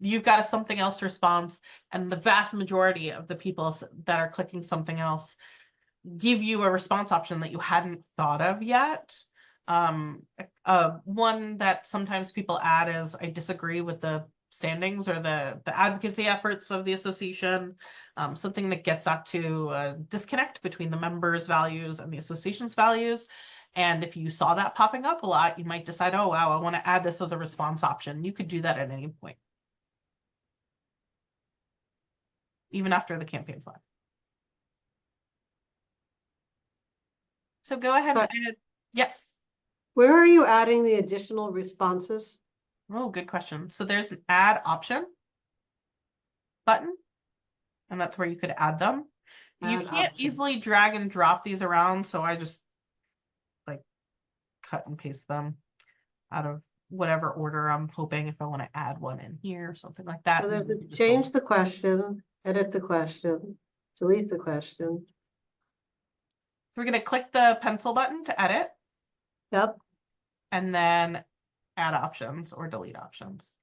you've got a something else response, and the vast majority of the people that are clicking something else give you a response option that you hadn't thought of yet. One that sometimes people add is, I disagree with the standings or the advocacy efforts of the association, something that gets at to a disconnect between the members' values and the association's values. And if you saw that popping up a lot, you might decide, oh, wow, I want to add this as a response option. You could do that at any point, even after the campaign's live. So go ahead and edit. Yes. Where are you adding the additional responses? Oh, good question. So there's an add option button, and that's where you could add them. You can't easily drag and drop these around, so I just cut and paste them out of whatever order I'm hoping, if I want to add one in here or something like that. So there's a change the question, edit the question, delete the question. We're going to click the pencil button to edit. Yep. And then add options or delete options.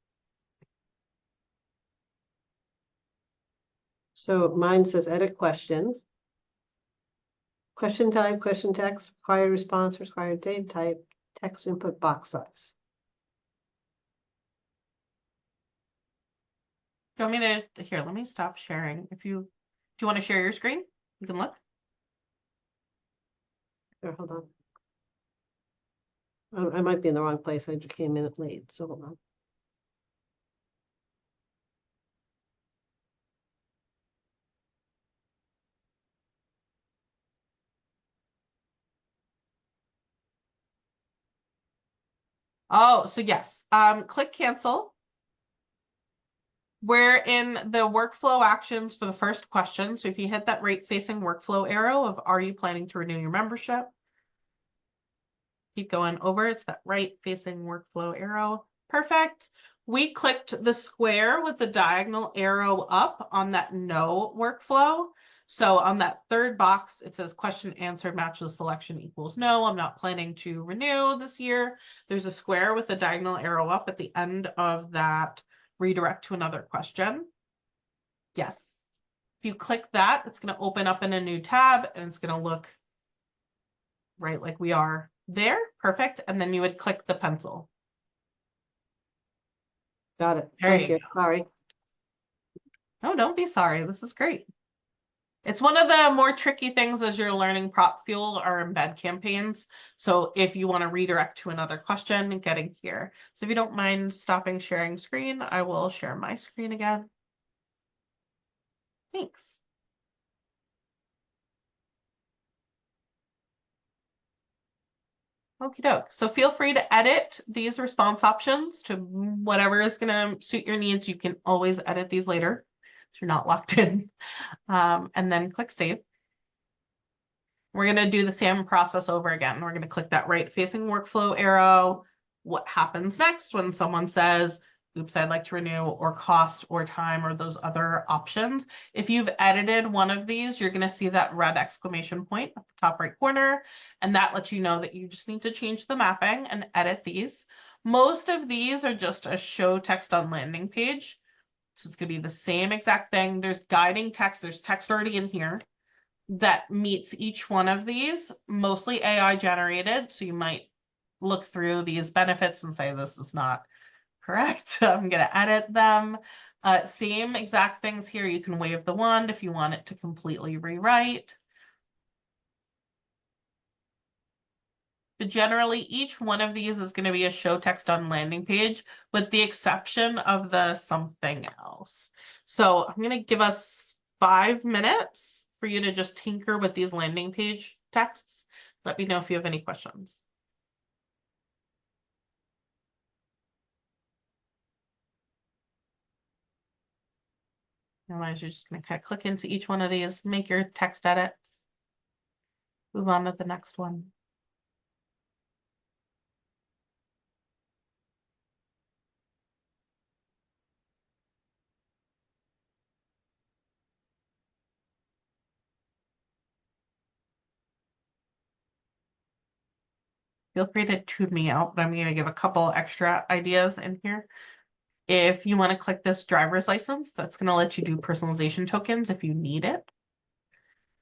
So mine says edit question. Question type, question text, required response, required date type, text input box size. Do you want me to, here, let me stop sharing. Do you want to share your screen? You can look. Here, hold on. I might be in the wrong place. I just came in late, so hold on. Oh, so yes, click cancel. We're in the workflow actions for the first question. So if you hit that right facing workflow arrow of, are you planning to renew your membership? Keep going over, it's that right facing workflow arrow. Perfect. We clicked the square with the diagonal arrow up on that no workflow. So on that third box, it says question answered matches selection equals no. I'm not planning to renew this year. There's a square with a diagonal arrow up at the end of that redirect to another question. Yes. If you click that, it's going to open up in a new tab and it's going to look right like we are there. Perfect. And then you would click the pencil. Got it. There Thank you you. Sorry. No, don't be sorry. This is great. It's one of the more tricky things as you're learning Prop Fuel or embed campaigns. So if you want to redirect to another question, getting here. So if you don't mind stopping sharing screen, I will share my screen again. Thanks. Okie doke. So feel free to edit these response options to whatever is going to suit your needs. You can always edit these later, so you're not locked in. And then click save. We're going to do the same process over again. We're going to click that right facing workflow arrow. What happens next when someone says, oops, I'd like to renew, or cost or time, or those other options. If you've edited one of these, you're going to see that red exclamation point at the top right corner, and that lets you know that you just need to change the mapping and edit these. Most of these are just a show text on landing page. So it's going to be the same exact thing. There's guiding text. There's text already in here that meets each one of these, mostly AI generated. So you might look through these benefits and say, this is not correct. I'm going to edit them. Same exact things here. You can wave the wand if you want it to completely rewrite. But generally, each one of these is going to be a show text on landing page, with the exception of the something else. So I'm going to give us 5 minutes for you to just tinker with these landing page texts. Let me know if you have any questions. Otherwise, you're just going to kind of click into each one of these, make your text edits, move on to the next one. Feel free to tune me out, but I'm going to give a couple extra ideas in here. If you want to click this driver's license, that's going to let you do personalization tokens if you need it.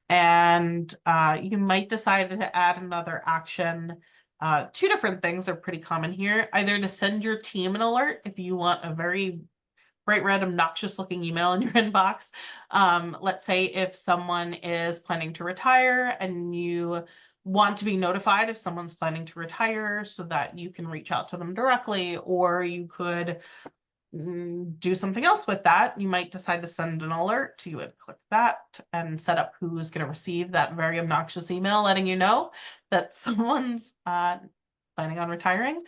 And you might decide to add another action. 2 different things are pretty common here. Either to send your team an alert if you want a very bright red, obnoxious looking email in your inbox. Let's say if someone is planning to retire and you want to be notified if someone's planning to retire so that you can reach out to them directly, or you could do something else with that. You might decide to send an alert. You would click that and set up who's going to receive that very obnoxious email letting you know that someone's planning on retiring.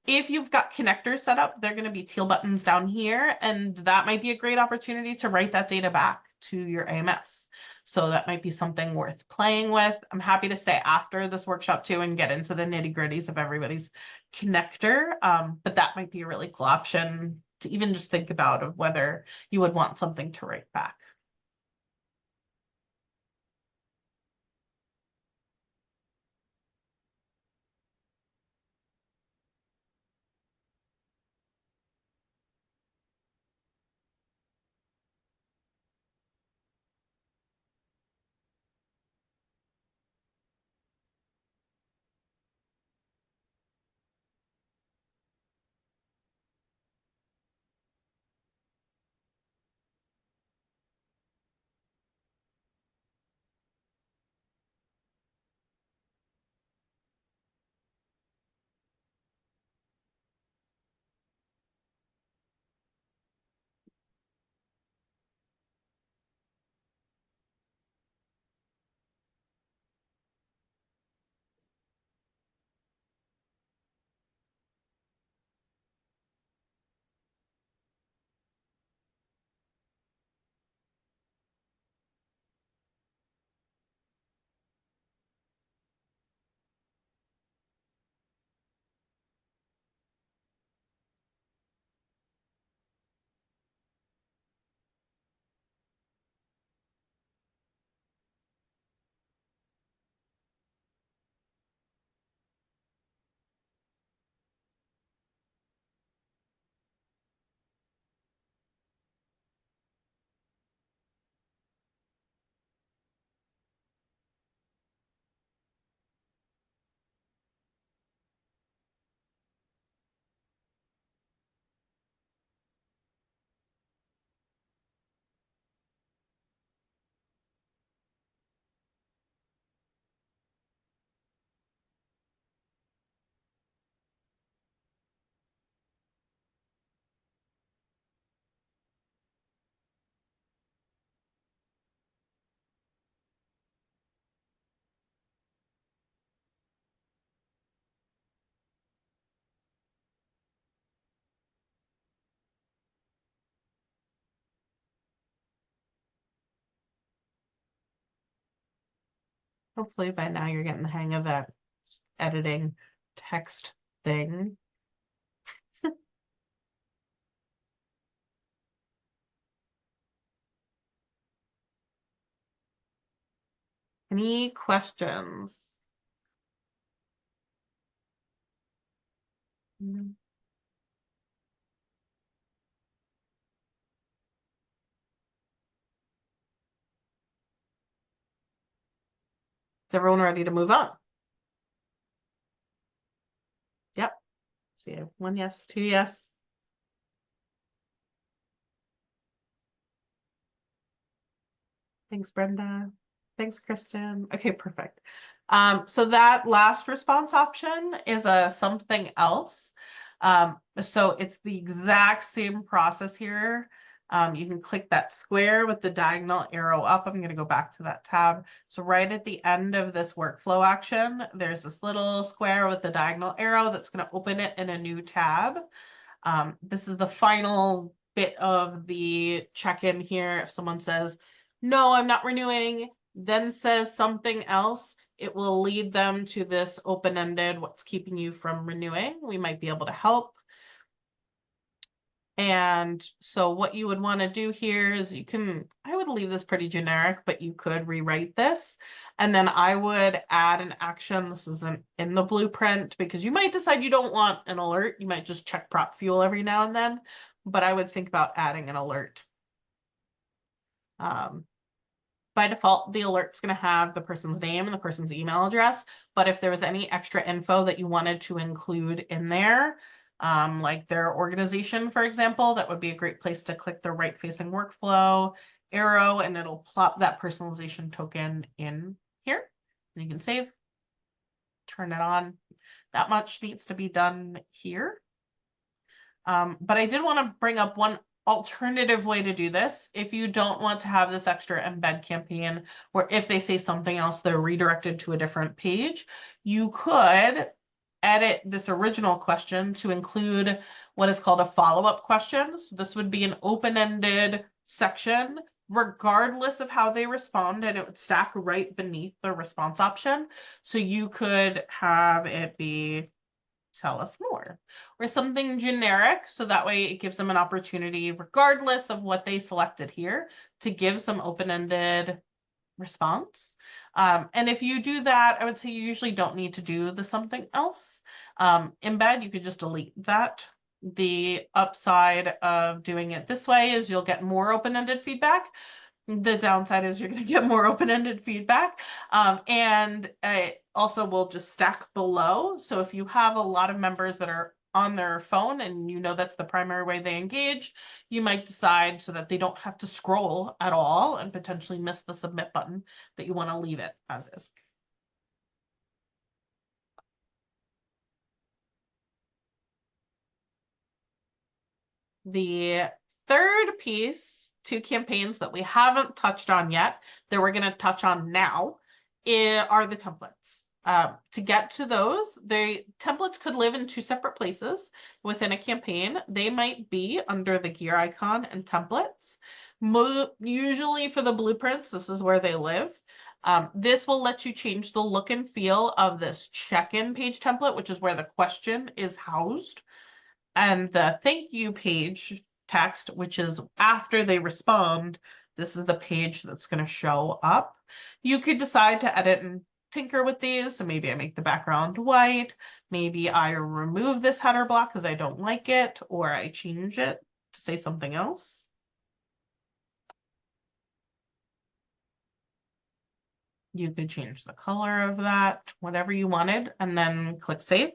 If you've got connectors set up, they're going to be teal buttons down here, and that might be a great opportunity to write that data back to your AMS. So that might be something worth playing with. I'm happy to stay after this workshop too and get into the nitty-gritties of everybody's connector, but that might be a really cool option to even just think about of whether you would want something to write back. Hopefully by now you're getting the hang of that editing text thing. Any questions? Mm. Is everyone ready to move on? Yep. See, 1 yes, 2 yes. Thanks, Brenda. Thanks, Kristen. Okay, perfect. So that last response option is a something else. So it's the exact same process here. You can click that square with the diagonal arrow up. I'm going to go back to that tab. So right at the end of this workflow action, there's this little square with the diagonal arrow that's going to open it in a new tab. This is the final bit of the check-in here. If someone says, no, I'm not renewing, then says something else, it will lead them to this open-ended, what's keeping you from renewing? We might be able to help. And so what you would want to do here is I would leave this pretty generic, but you could rewrite this. And then I would add an action. This isn't in the blueprint because you might decide you don't want an alert. You might just check prop fuel every now and then, but I would think about adding an alert. By default, the alert's going to have the person's name and the person's email address. But if there was any extra info that you wanted to include in there, like their organization, for example, that would be a great place to click the right-facing workflow arrow, and it'll plop that personalization token in here. And you can save, turn it on. That much needs to be done here. But I did want to bring up one alternative way to do this. If you don't want to have this extra embed campaign, where if they say something else, they're redirected to a different page, you could edit this original question to include what is called a follow-up question. So this would be an open-ended section, regardless of how they respond, and it would stack right beneath the response option. So you could have it be, tell us more, or something generic, so that way it gives them an opportunity, regardless of what they selected here, to give some open-ended response. And if you do that, I would say you usually don't need to do the something else. Embed, you could just delete that. The upside of doing it this way is you'll get more open-ended feedback. The downside is you're going to get more open-ended feedback, and it also will just stack below. So if you have a lot of members that are on their phone and you know that's the primary way they engage, you might decide, so that they don't have to scroll at all and potentially miss the submit button, that you want to leave it as is. The third piece to campaigns that we haven't touched on yet, that we're going to touch on now, are the templates. To get to those, the templates could live in two separate places within a campaign. They might be under the gear icon and templates. Usually for the blueprints, this is where they live. This will let you change the look and feel of this check-in page template, which is where the question is housed. And the thank you page text, which is after they respond, this is the page that's going to show up. You could decide to edit and tinker with these. So maybe I make the background white. Maybe I remove this header block because I don't like it, or I change it to say something else. You could change the color of that, whatever you wanted, and then click save.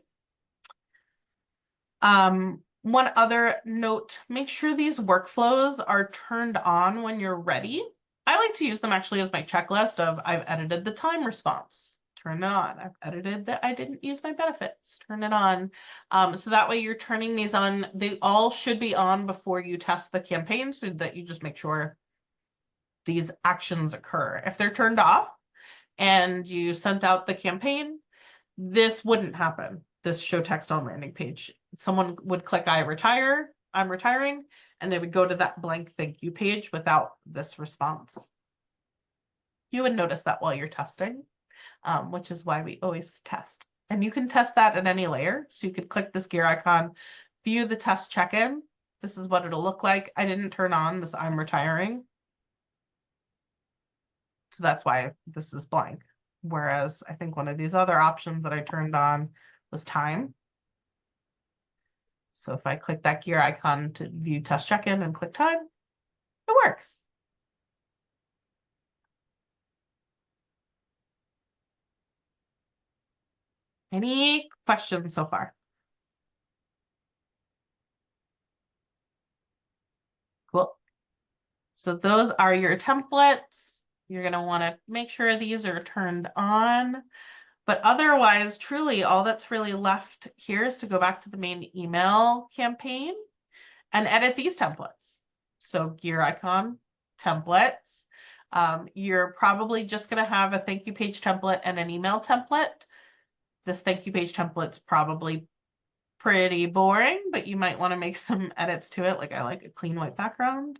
One other note, make sure these workflows are turned on when you're ready. I like to use them actually as my checklist of I've edited the time response, turn it on. I've edited that I didn't use my benefits, turn it on. So that way you're turning these on. They all should be on before you test the campaign, so that you just make sure these actions occur. If they're turned off and you sent out the campaign, this wouldn't happen. This show text on landing page. Someone would click I'm retiring, and they would go to that blank thank you page without this response. You would notice that while you're testing. which is why we always test. And you can test that at any layer. So you could click this gear icon, view the test check-in. This is what it'll look like. I didn't turn on this I'm retiring. So that's why this is blank. Whereas I think one of these other options that I turned on was time. So if I click that gear icon to view test check-in and click time, it works. Any questions so far? Cool. So those are your templates. You're going to want to make sure these are turned on. But otherwise, truly, all that's really left here is to go back to the main email campaign and edit these templates. So gear icon, templates. You're probably just going to have a thank you page template and an email template. This thank you page template's probably pretty boring, but you might want to make some edits to it. Like I like a clean white background.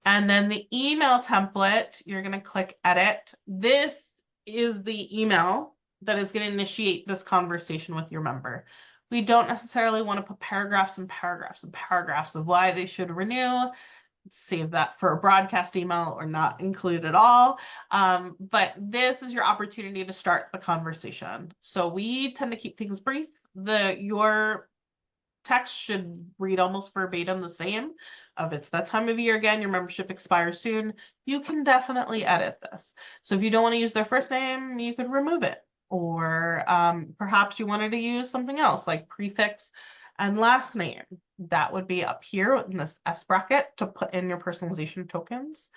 And then the email template, you're going to click edit. This is the email that is going to initiate this conversation with your member. We don't necessarily want to put paragraphs and paragraphs and paragraphs of why they should renew. Save that for a broadcast email or not include at all. But this is your opportunity to start the conversation. So we tend to keep things brief. Your text should read almost verbatim the same. If it's that time of year again, your membership expires soon, you can definitely edit this. So if you don't want to use their first name, you could remove it. Or perhaps you wanted to use something else like prefix and last name. That would be up here in this S bracket to put in your personalization tokens.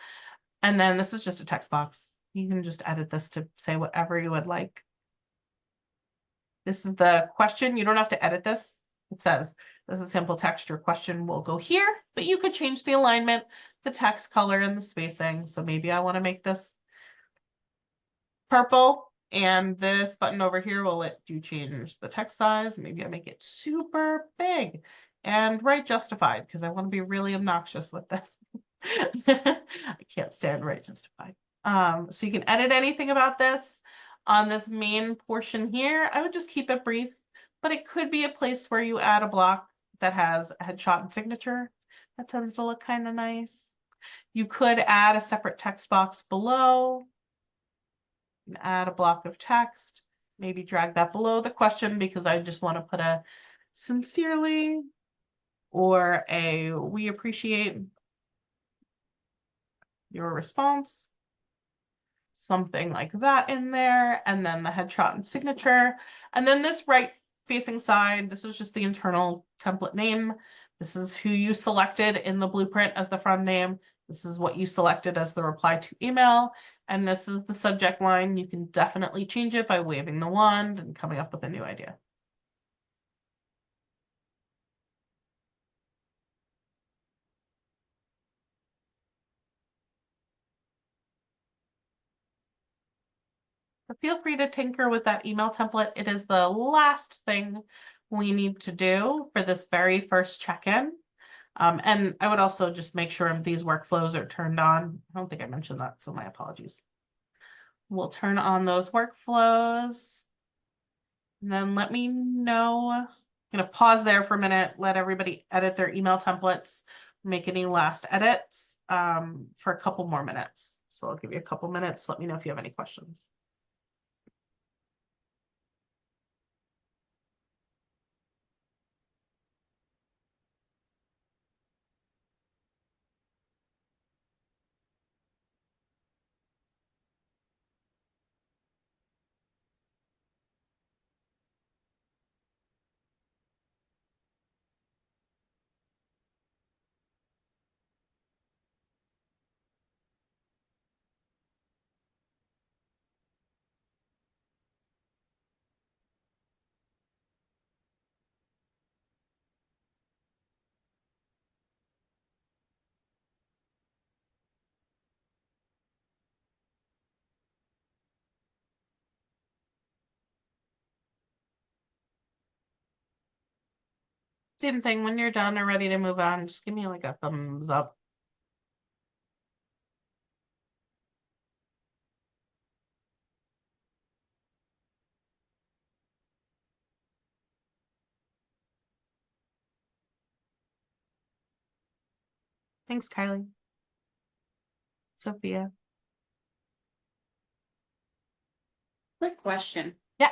And then this is just a text box. You can just edit this to say whatever you would like. This is the question. You don't have to edit this. It says, this is simple text. Your question will go here, but you could change the alignment, the text color, and the spacing. So maybe I want to make this purple, and this button over here will let you change the text size. Maybe I make it super big and write justified because I want to be really obnoxious with this. I can't stand write justified. So you can edit anything about this. On this main portion here, I would just keep it brief, but it could be a place where you add a block that has a headshot and signature. That tends to look kind of nice. You could add a separate text box below and add a block of text, maybe drag that below the question because I just want to put a sincerely or a we appreciate your response. Something like that in there, and then the headshot and signature. And then this right facing side, this is just the internal template name. This is who you selected in the blueprint as the front name. This is what you selected as the reply to email. And this is the subject line. You can definitely change it by waving the wand and coming up with a new idea. But feel free to tinker with that email template. It is the last thing we need to do for this very first check-in. And I would also just make sure these workflows are turned on. I don't think I mentioned that, so my apologies. We'll turn on those workflows. And then let me know. I'm going to pause there for a minute, let everybody edit their email templates, make any last edits for a couple more minutes. So I'll give you a couple minutes. Let me know if you have any questions. Same thing, when you're done or ready to move on, just give me like a thumbs up. Thanks, Kylie. Sophia. Quick question. Yeah.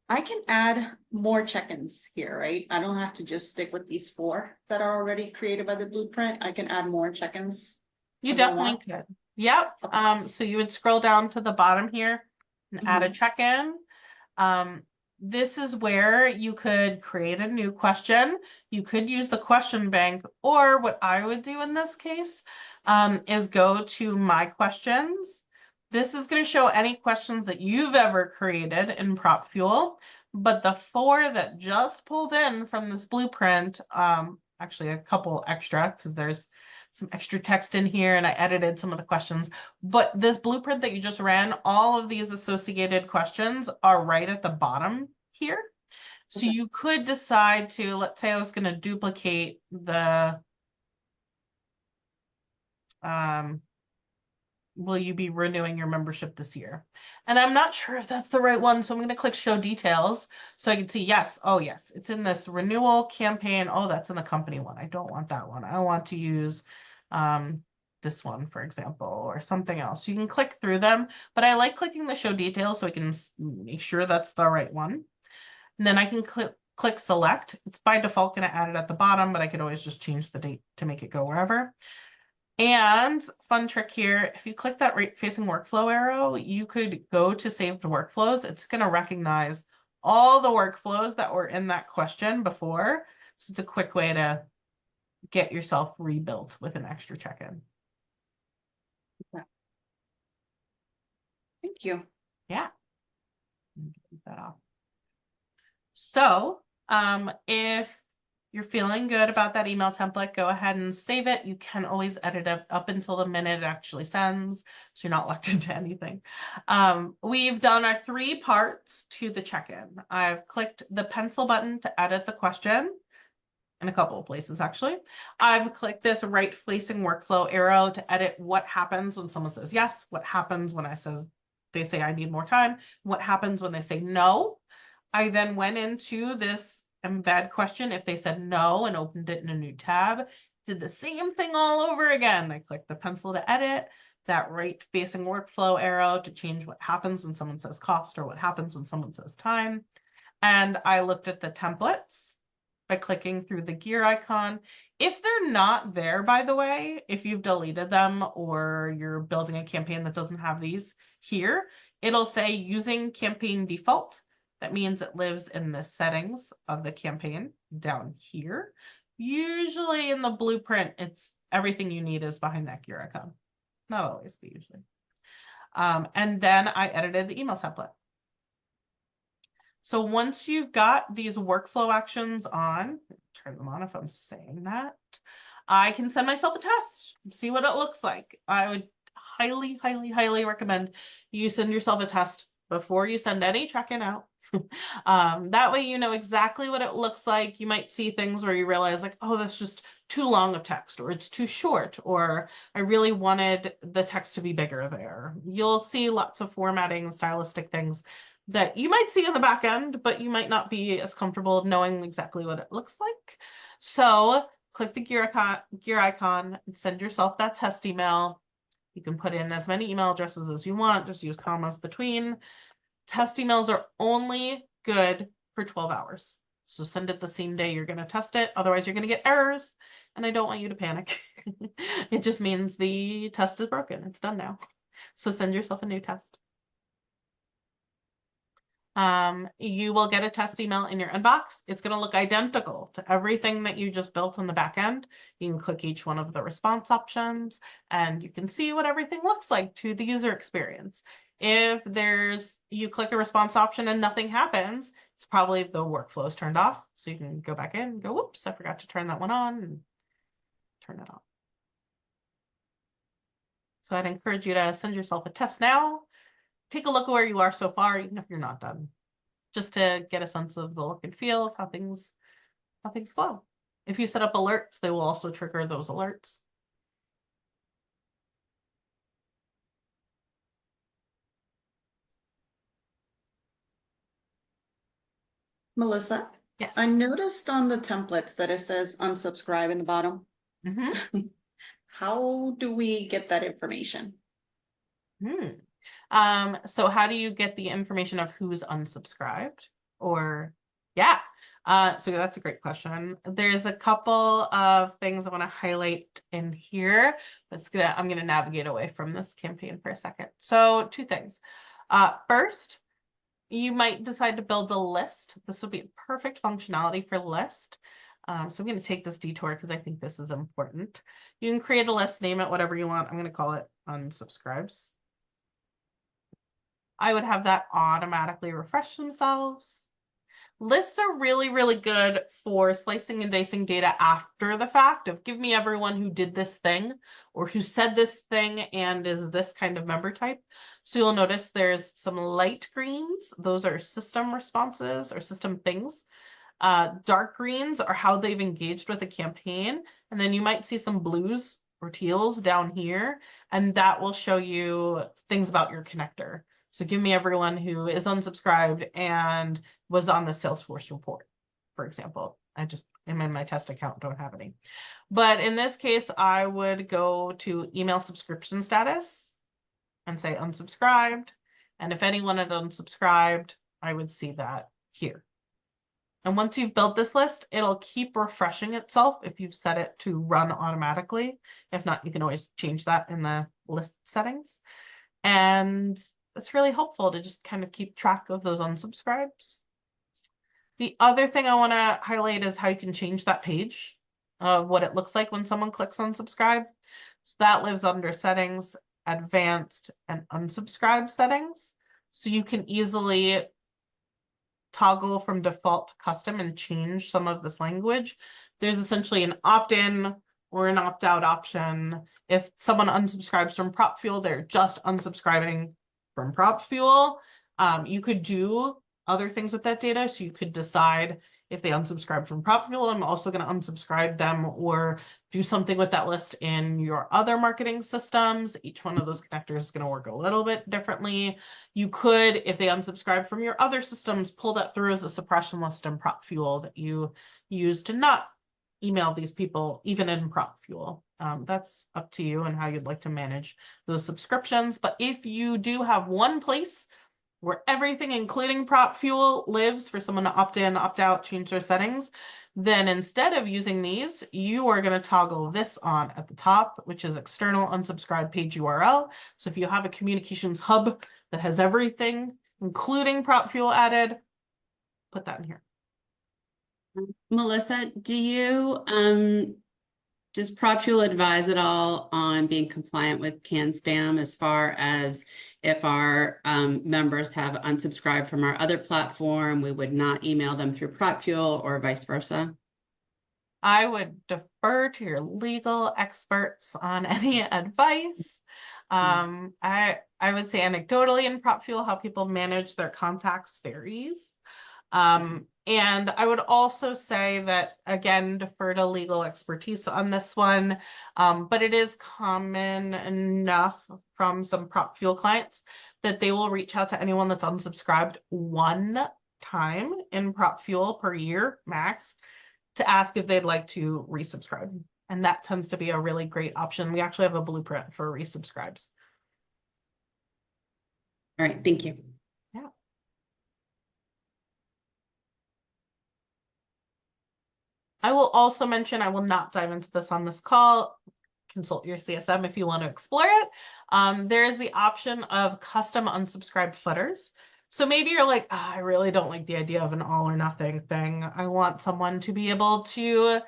I can add more check-ins here, right? I don't have to just stick with these 4 that are already created by the blueprint. I can add more check-ins. You as I definitely want. could. Yep. Okay. So you would scroll down to the bottom here and add a Mhm. check-in. This is where you could create a new question. You could use the question bank, or what I would do in this case, is go to my questions. This is going to show any questions that you've ever created in Prop Fuel, but the 4 that just pulled in from this blueprint, actually a couple extra because there's some extra text in here and I edited some of the questions. But this blueprint that you just ran, all of these associated questions are right at the bottom here. So Okay. you could decide to, let's say I was going to duplicate the, will you be renewing your membership this year? And I'm not sure if that's the right one. So I'm going to click show details so I can see, yes, oh yes, it's in this renewal campaign. Oh, that's in the company one. I don't want that one. I want to use this one, for example, or something else. You can click through them, but I like clicking the show details so I can make sure that's the right one. And then I can click select. It's by default going to add it at the bottom, but I could always just change the date to make it go wherever. And fun trick here, if you click that right facing workflow arrow, you could go to saved workflows. It's going to recognize all the workflows that were in that question before. So it's a quick way to get yourself rebuilt with an extra check-in. Thank you. Yeah. Keep that off. So if you're feeling good about that email template, go ahead and save it. You can always edit it up until the minute it actually sends, so you're not locked into anything. We've done our 3 parts to the check-in. I've clicked the pencil button to edit the question in a couple of places, actually. I've clicked this right-facing workflow arrow to edit what happens when someone says yes, what happens when they say I need more time, what happens when they say no. I then went into this embed question if they said no and opened it in a new tab. Did the same thing all over again. I clicked the pencil to edit, that right facing workflow arrow to change what happens when someone says cost or what happens when someone says time. And I looked at the templates by clicking through the gear icon. If they're not there, by the way, if you've deleted them or you're building a campaign that doesn't have these here, it'll say using campaign default. That means it lives in the settings of the campaign down here. Usually in the blueprint, it's everything you need is behind that gear icon. Not always, but usually. And then I edited the email template. So once you've got these workflow actions on, turn them on if I'm saying that, I can send myself a test, see what it looks like. I would highly, highly, highly recommend you send yourself a test before you send any check-in out. That way you know exactly what it looks like. You might see things where you realize like, oh, that's just too long of text, or it's too short, or I really wanted the text to be bigger there. You'll see lots of formatting and stylistic things that you might see in the back end, but you might not be as comfortable knowing exactly what it looks like. So click the gear icon and send yourself that test email. You can put in as many email addresses as you want, just use commas between. Test emails are only good for 12 hours. So send it the same day you're going to test it. Otherwise, you're going to get errors, and I don't want you to panic. It just means the test is broken. It's done now. So send yourself a new test. You will get a test email in your inbox. It's going to look identical to everything that you just built on the back end. You can click each one of the response options and you can see what everything looks like to the user experience. If you click a response option and nothing happens, it's probably the workflow is turned off. So you can go back in and go, whoops, I forgot to turn that one on, and turn it on. So I'd encourage you to send yourself a test now. Take a look at where you are so far, even if you're not done, just to get a sense of the look and feel of how things flow. If you set up alerts, they will also trigger those alerts. Melissa? Yes. I noticed on the templates that it says unsubscribe in the bottom. Mhm. How do we get that information? So how do you get the information of who's unsubscribed? Or yeah. So that's a great question. There's a couple of things I want to highlight in here, but I'm gonna navigate away from this campaign for a second. So 2 things. First, you might decide to build a list. This would be perfect functionality for list. So I'm going to take this detour because I think this is important. You can create a list, name it whatever you want. I'm going to call it unsubscribes. I would have that automatically refresh themselves. Lists are really, really good for slicing and dicing data after the fact of give me everyone who did this thing or who said this thing and is this kind of member type. So you'll notice there's some light greens. Those are system responses or system things. Dark greens are how they've engaged with a campaign. And then you might see some blues or teals down here, and that will show you things about your connector. So give me everyone who is unsubscribed and was on the Salesforce report, for example. I just am in my test account, don't have any. But in this case, I would go to email subscription status and say unsubscribed. And if anyone had unsubscribed, I would see that here. And once you've built this list, it'll keep refreshing itself if you've set it to run automatically. If not, you can always change that in the list settings. And it's really helpful to just kind of keep track of those unsubscribes. The other thing I want to highlight is how you can change that page of what it looks like when someone clicks unsubscribe. So that lives under settings, advanced, and unsubscribe settings. So you can easily toggle from default to custom and change some of this language. There's essentially an opt-in or an opt-out option. If someone unsubscribes from PropFuel, they're just unsubscribing from PropFuel. You could do other things with that data. So you could decide if they unsubscribe from PropFuel, I'm also going to unsubscribe them, or do something with that list in your other marketing systems. Each one of those connectors is going to work a little bit differently. You could, if they unsubscribe from your other systems, pull that through as a suppression list in PropFuel that you use to not email these people, even in PropFuel. That's up to you and how you'd like to manage those subscriptions. But if you do have one place where everything, including PropFuel, lives for someone to opt in, opt out, change their settings, then instead of using these, you are going to toggle this on at the top, which is external unsubscribe page URL. So if you have a communications hub that has everything, including PropFuel added, put that in here. Melissa, does PropFuel advise at all on being compliant with CAN spam as far as if our members have unsubscribed from our other platform, we would not email them through PropFuel or vice versa? I would defer to your legal experts on any advice. I would say anecdotally in PropFuel, how people manage their contacts varies. And I would also say that, again, defer to legal expertise on this one, but it is common enough from some PropFuel clients that they will reach out to anyone that's unsubscribed one time in PropFuel per year max to ask if they'd like to resubscribe. And that tends to be a really great option. We actually have a blueprint for resubscribes. All right, thank you. Yeah. I will also mention, I will not dive into this on this call. Consult your CSM if you want to explore it. There is the option of custom unsubscribed footers. So maybe you're like, oh, I really don't like the idea of an all or nothing thing. I want someone to be able to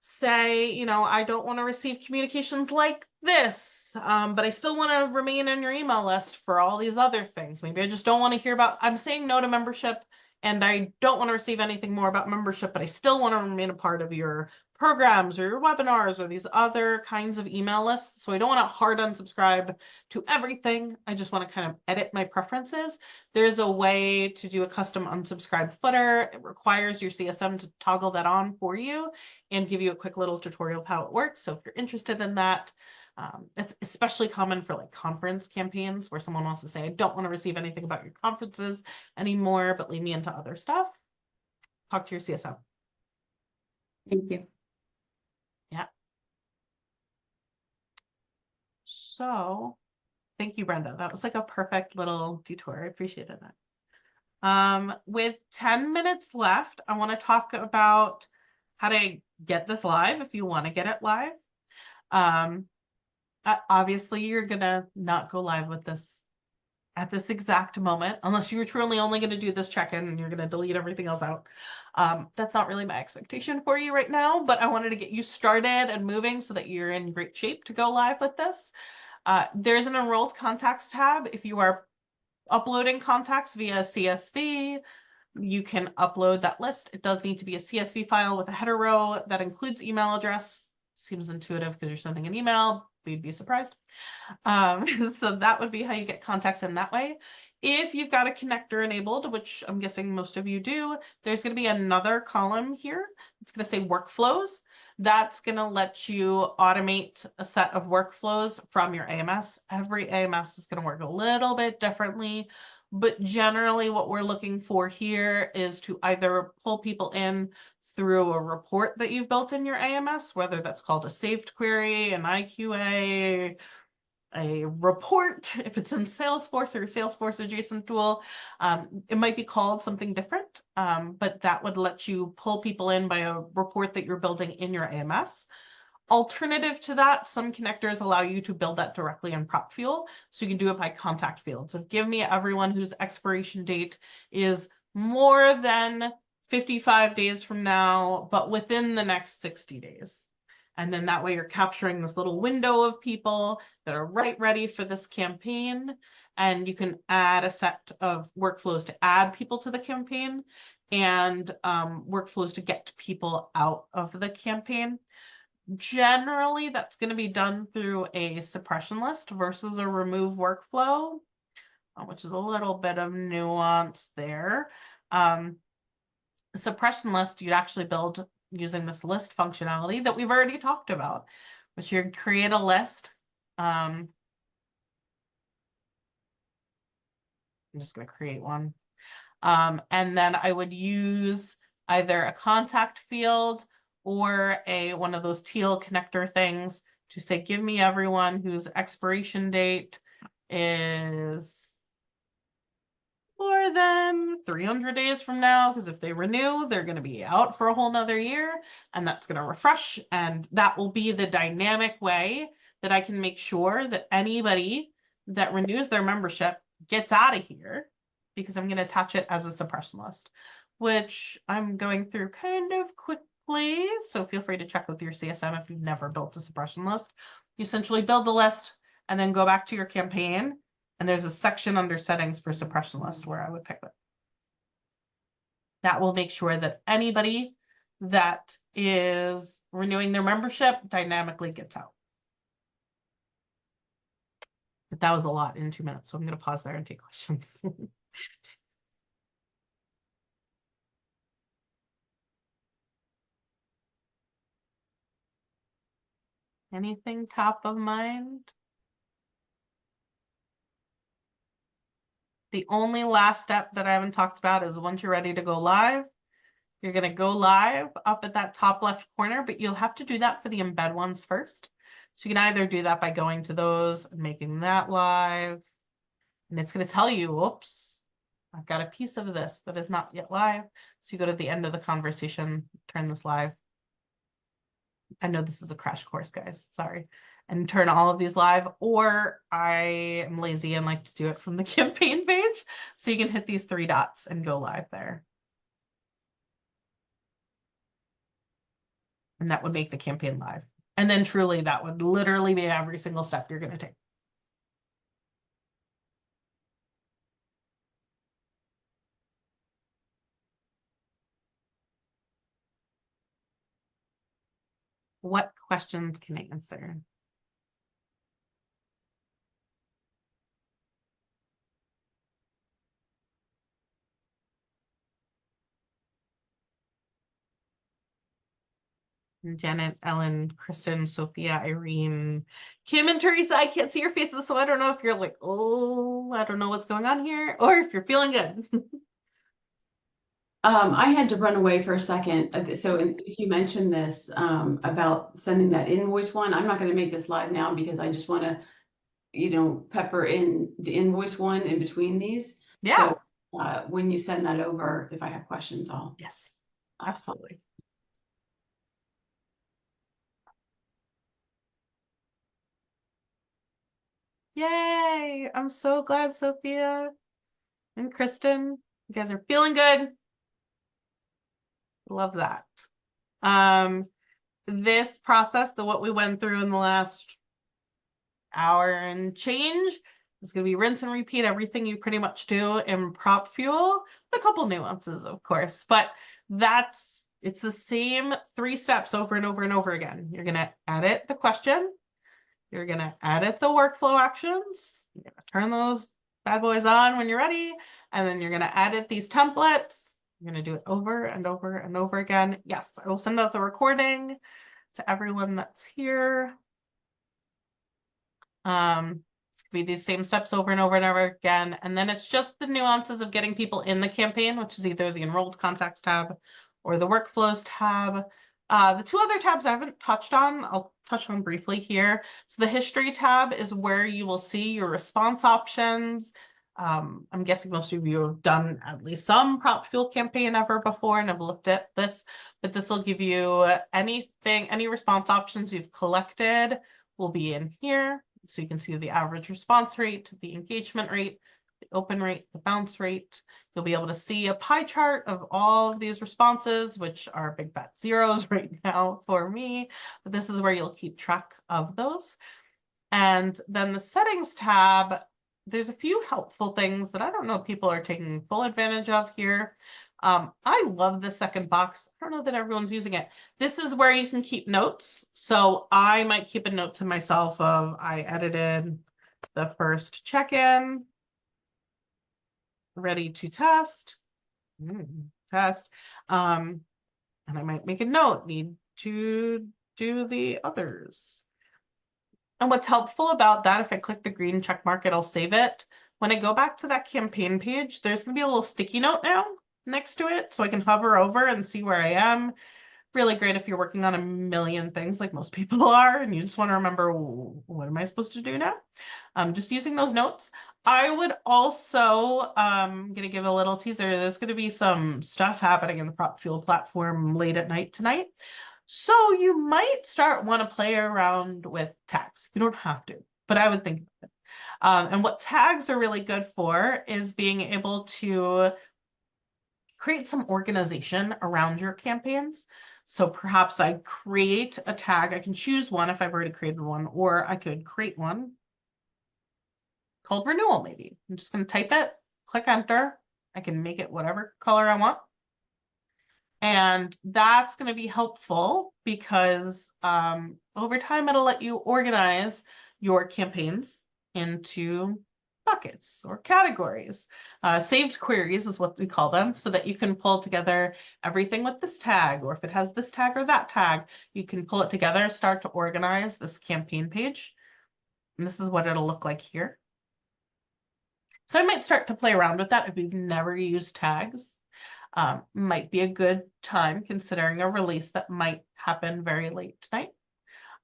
say, you know, I don't want to receive communications like this, but I still want to remain in your email list for all these other things. Maybe I just don't want to hear about, I'm saying no to membership and I don't want to receive anything more about membership, but I still want to remain a part of your programs or your webinars or these other kinds of email lists. So I don't want to hard unsubscribe to everything. I just want to kind of edit my preferences. There's a way to do a custom unsubscribe footer. It requires your CSM to toggle that on for you and give you a quick little tutorial of how it works. So if you're interested in that, it's especially common for like conference campaigns where someone wants to say, I don't want to receive anything about your conferences anymore, but lead me into other stuff. Talk to your CSM. Thank you. Yeah. So thank you, Brenda. That was like a perfect little detour. I appreciated it. With 10 minutes left, I want to talk about how to get this live if you want to get it live. Obviously, you're gonna not go live with this at this exact moment, unless you're truly only going to do this check-in and you're going to delete everything else out. That's not really my expectation for you right now, but I wanted to get you started and moving so that you're in great shape to go live with this. There's an enrolled contacts tab. If you are uploading contacts via CSV, you can upload that list. It does need to be a CSV file with a header row that includes email address. Seems intuitive because you're sending an email. We'd be surprised. So that would be how you get contacts in that way. If you've got a connector enabled, which I'm guessing most of you do, there's going to be another column here. It's going to say workflows. That's going to let you automate a set of workflows from your AMS. Every AMS is going to work a little bit differently, but generally what we're looking for here is to either pull people in through a report that you've built in your AMS, whether that's called a saved query, an IQA, a report, if it's in Salesforce or a Salesforce adjacent tool. It might be called something different, but that would let you pull people in by a report that you're building in your AMS. Alternative to that, some connectors allow you to build that directly in PropFuel, so you can do it by contact field. So give me everyone whose expiration date is more than 55 days from now, but within the next 60 days. And then that way you're capturing this little window of people that are right ready for this campaign. And you can add a set of workflows to add people to the campaign and workflows to get people out of the campaign. Generally, that's going to be done through a suppression list versus a remove workflow, which is a little bit of nuance there. Suppression list, you'd actually build using this list functionality that we've already talked about, which you'd create a list. I'm just going to create one. And then I would use either a contact field or one of those teal connector things to say, give me everyone whose expiration date is more than 300 days from now, because if they renew, they're going to be out for a whole nother year, and that's going to refresh, and that will be the dynamic way that I can make sure that anybody that renews their membership gets out of here, because I'm going to attach it as a suppression list, which I'm going through kind of quickly, so feel free to check with your CSM if you've never built a suppression list. You essentially build the list and then go back to your campaign, and there's a section under settings for suppression list where I would pick it. That will make sure that anybody that is renewing their membership dynamically gets out. But that was a lot in 2 minutes, so I'm going to pause there and take questions. Anything top of mind? The only last step that I haven't talked about is once you're ready to go live, you're going to go live up at that top left corner, but you'll have to do that for the embed ones first. So you can either do that by going to those and making that live, and it's going to tell you, oops, I've got a piece of this that is not yet live. So you go to the end of the conversation, turn this live. I know this is a crash course, guys, sorry. And turn all of these live, or I am lazy and like to do it from the campaign page. So you can hit these 3 dots and go live there. And that would make the campaign live. And then truly that would literally be every single step you're going to take. What questions can I answer? Janet, Ellen, Kristen, Sophia, Irene, Kim, and Teresa. I can't see your faces, so I don't know if you're like, oh, I don't know what's going on here, or if you're feeling good. I had to run away for a second. So if you mentioned this about sending that invoice one, I'm not going to make this live now because I just want to pepper in the invoice one in between these. Yeah. So when you send that over, if I have questions, I'll. Yes, absolutely. Yay! I'm so glad, Sophia and Kristen. You guys are feeling good. Love that. This process, what we went through in the last hour and change, is going to be rinse and repeat everything you pretty much do in Prop Fuel, with a couple nuances, of course, but it's the same 3 steps over and over and over again. You're going to edit the question. You're going to edit the workflow actions. You're going to turn those bad boys on when you're ready. And then you're going to edit these templates. You're going to do it over and over and over again. Yes, I will send out the recording to everyone that's here. Be these same steps over and over and over again. And then it's just the nuances of getting people in the campaign, which is either the enrolled contacts tab or the workflows tab. The 2 other tabs I haven't touched on, I'll touch on briefly here. So the history tab is where you will see your response options. I'm guessing most of you have done at least some Prop Fuel campaign ever before and have looked at this, but this will give you any response options you've collected will be in here. So you can see the average response rate, the engagement rate, the open rate, the bounce rate. You'll be able to see a pie chart of all of these responses, which are big fat zeros right now for me. But this is where you'll keep track of those. And then the settings tab, there's a few helpful things that I don't know if people are taking full advantage of here. I love the second box. I don't know that everyone's using it. This is where you can keep notes. So I might keep a note to myself of I edited the first check-in, ready to test, test. And I might make a note, need to do the others. And what's helpful about that, if I click the green check mark, it'll save it. When I go back to that campaign page, there's gonna be a little sticky note now next to it, so I can hover over and see where I am. Really great if you're working on a million things like most people are, and you just want to remember, what am I supposed to do now? Just using those notes. I would also, gonna give a little teaser. There's gonna be some stuff happening in the Prop Fuel platform late at night tonight. So you might want to play around with tags. You don't have to, but I would think about it. And what tags are really good for is being able to create some organization around your campaigns. So perhaps I create a tag. I can choose one if I've already created one, or I could create one called Renewal maybe. I'm just going to type it, click enter. I can make it whatever color I want. And that's going to be helpful because over time, it'll let you organize your campaigns into buckets or categories. Saved queries is what we call them, so that you can pull together everything with this tag, or if it has this tag or that tag, you can pull it together, start to organize this campaign page. And this is what it'll look like here. So I might start to play around with that if you've never used tags. Might be a good time considering a release that might happen very late tonight.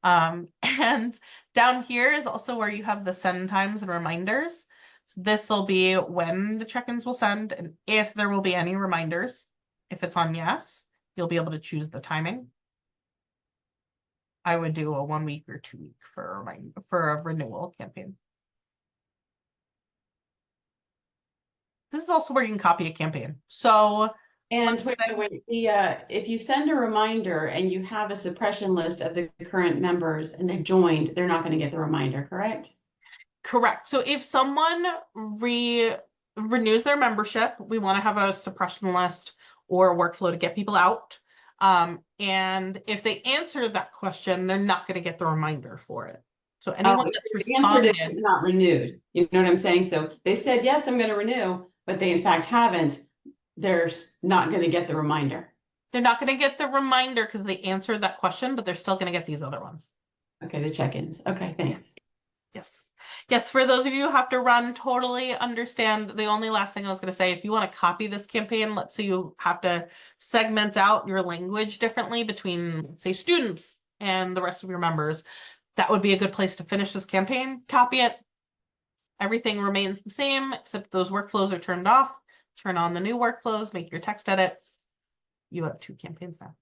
And down here is also where you have the send times and reminders. So this will be when the check-ins will send and if there will be any reminders. If it's on yes, you'll be able to choose the timing. I would do a 1 week or 2 week for a renewal campaign. This is also where you can copy a campaign. So and if you send a reminder and you have a suppression list of the current members and they've joined, they're not going to get the reminder, correct? Correct. So if someone renews their membership, we want to have a suppression list or a workflow to get people out. And if they answer that question, they're not going to get the reminder for it. So anyone that's responded, not renewed. You know what I'm saying? So they said, yes, I'm going to renew, but they in fact haven't. They're not going to get the reminder. They're not going to get the reminder because they answered that question, but they're still going to get these other ones. Okay, the check-ins. Okay, thanks. Yes. Yes, for those of you who have to run, totally understand. The only last thing I was going to say, if you want to copy this campaign, let's say you have to segment out your language differently between, let's say, students and the rest of your members, that would be a good place to finish this campaign. Copy it, Everything remains the same, except those workflows are turned off. Turn on the new workflows, make your text edits. You have 2 campaigns now.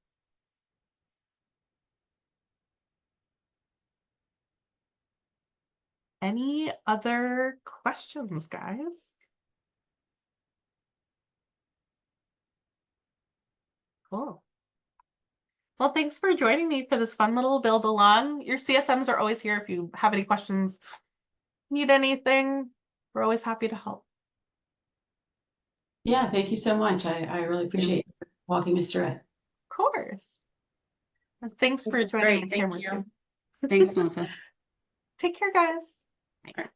Any other questions, guys? Cool. Well, thanks for joining me for this fun little build along. Your CSMs are always here if you have any questions, need anything. We're always happy to help. Yeah, thank you so much. I really appreciate you walking us through it. Of course. And thanks This for was joining great. the Thank camera you. too. Thanks, Melissa. Take care, guys. Bye.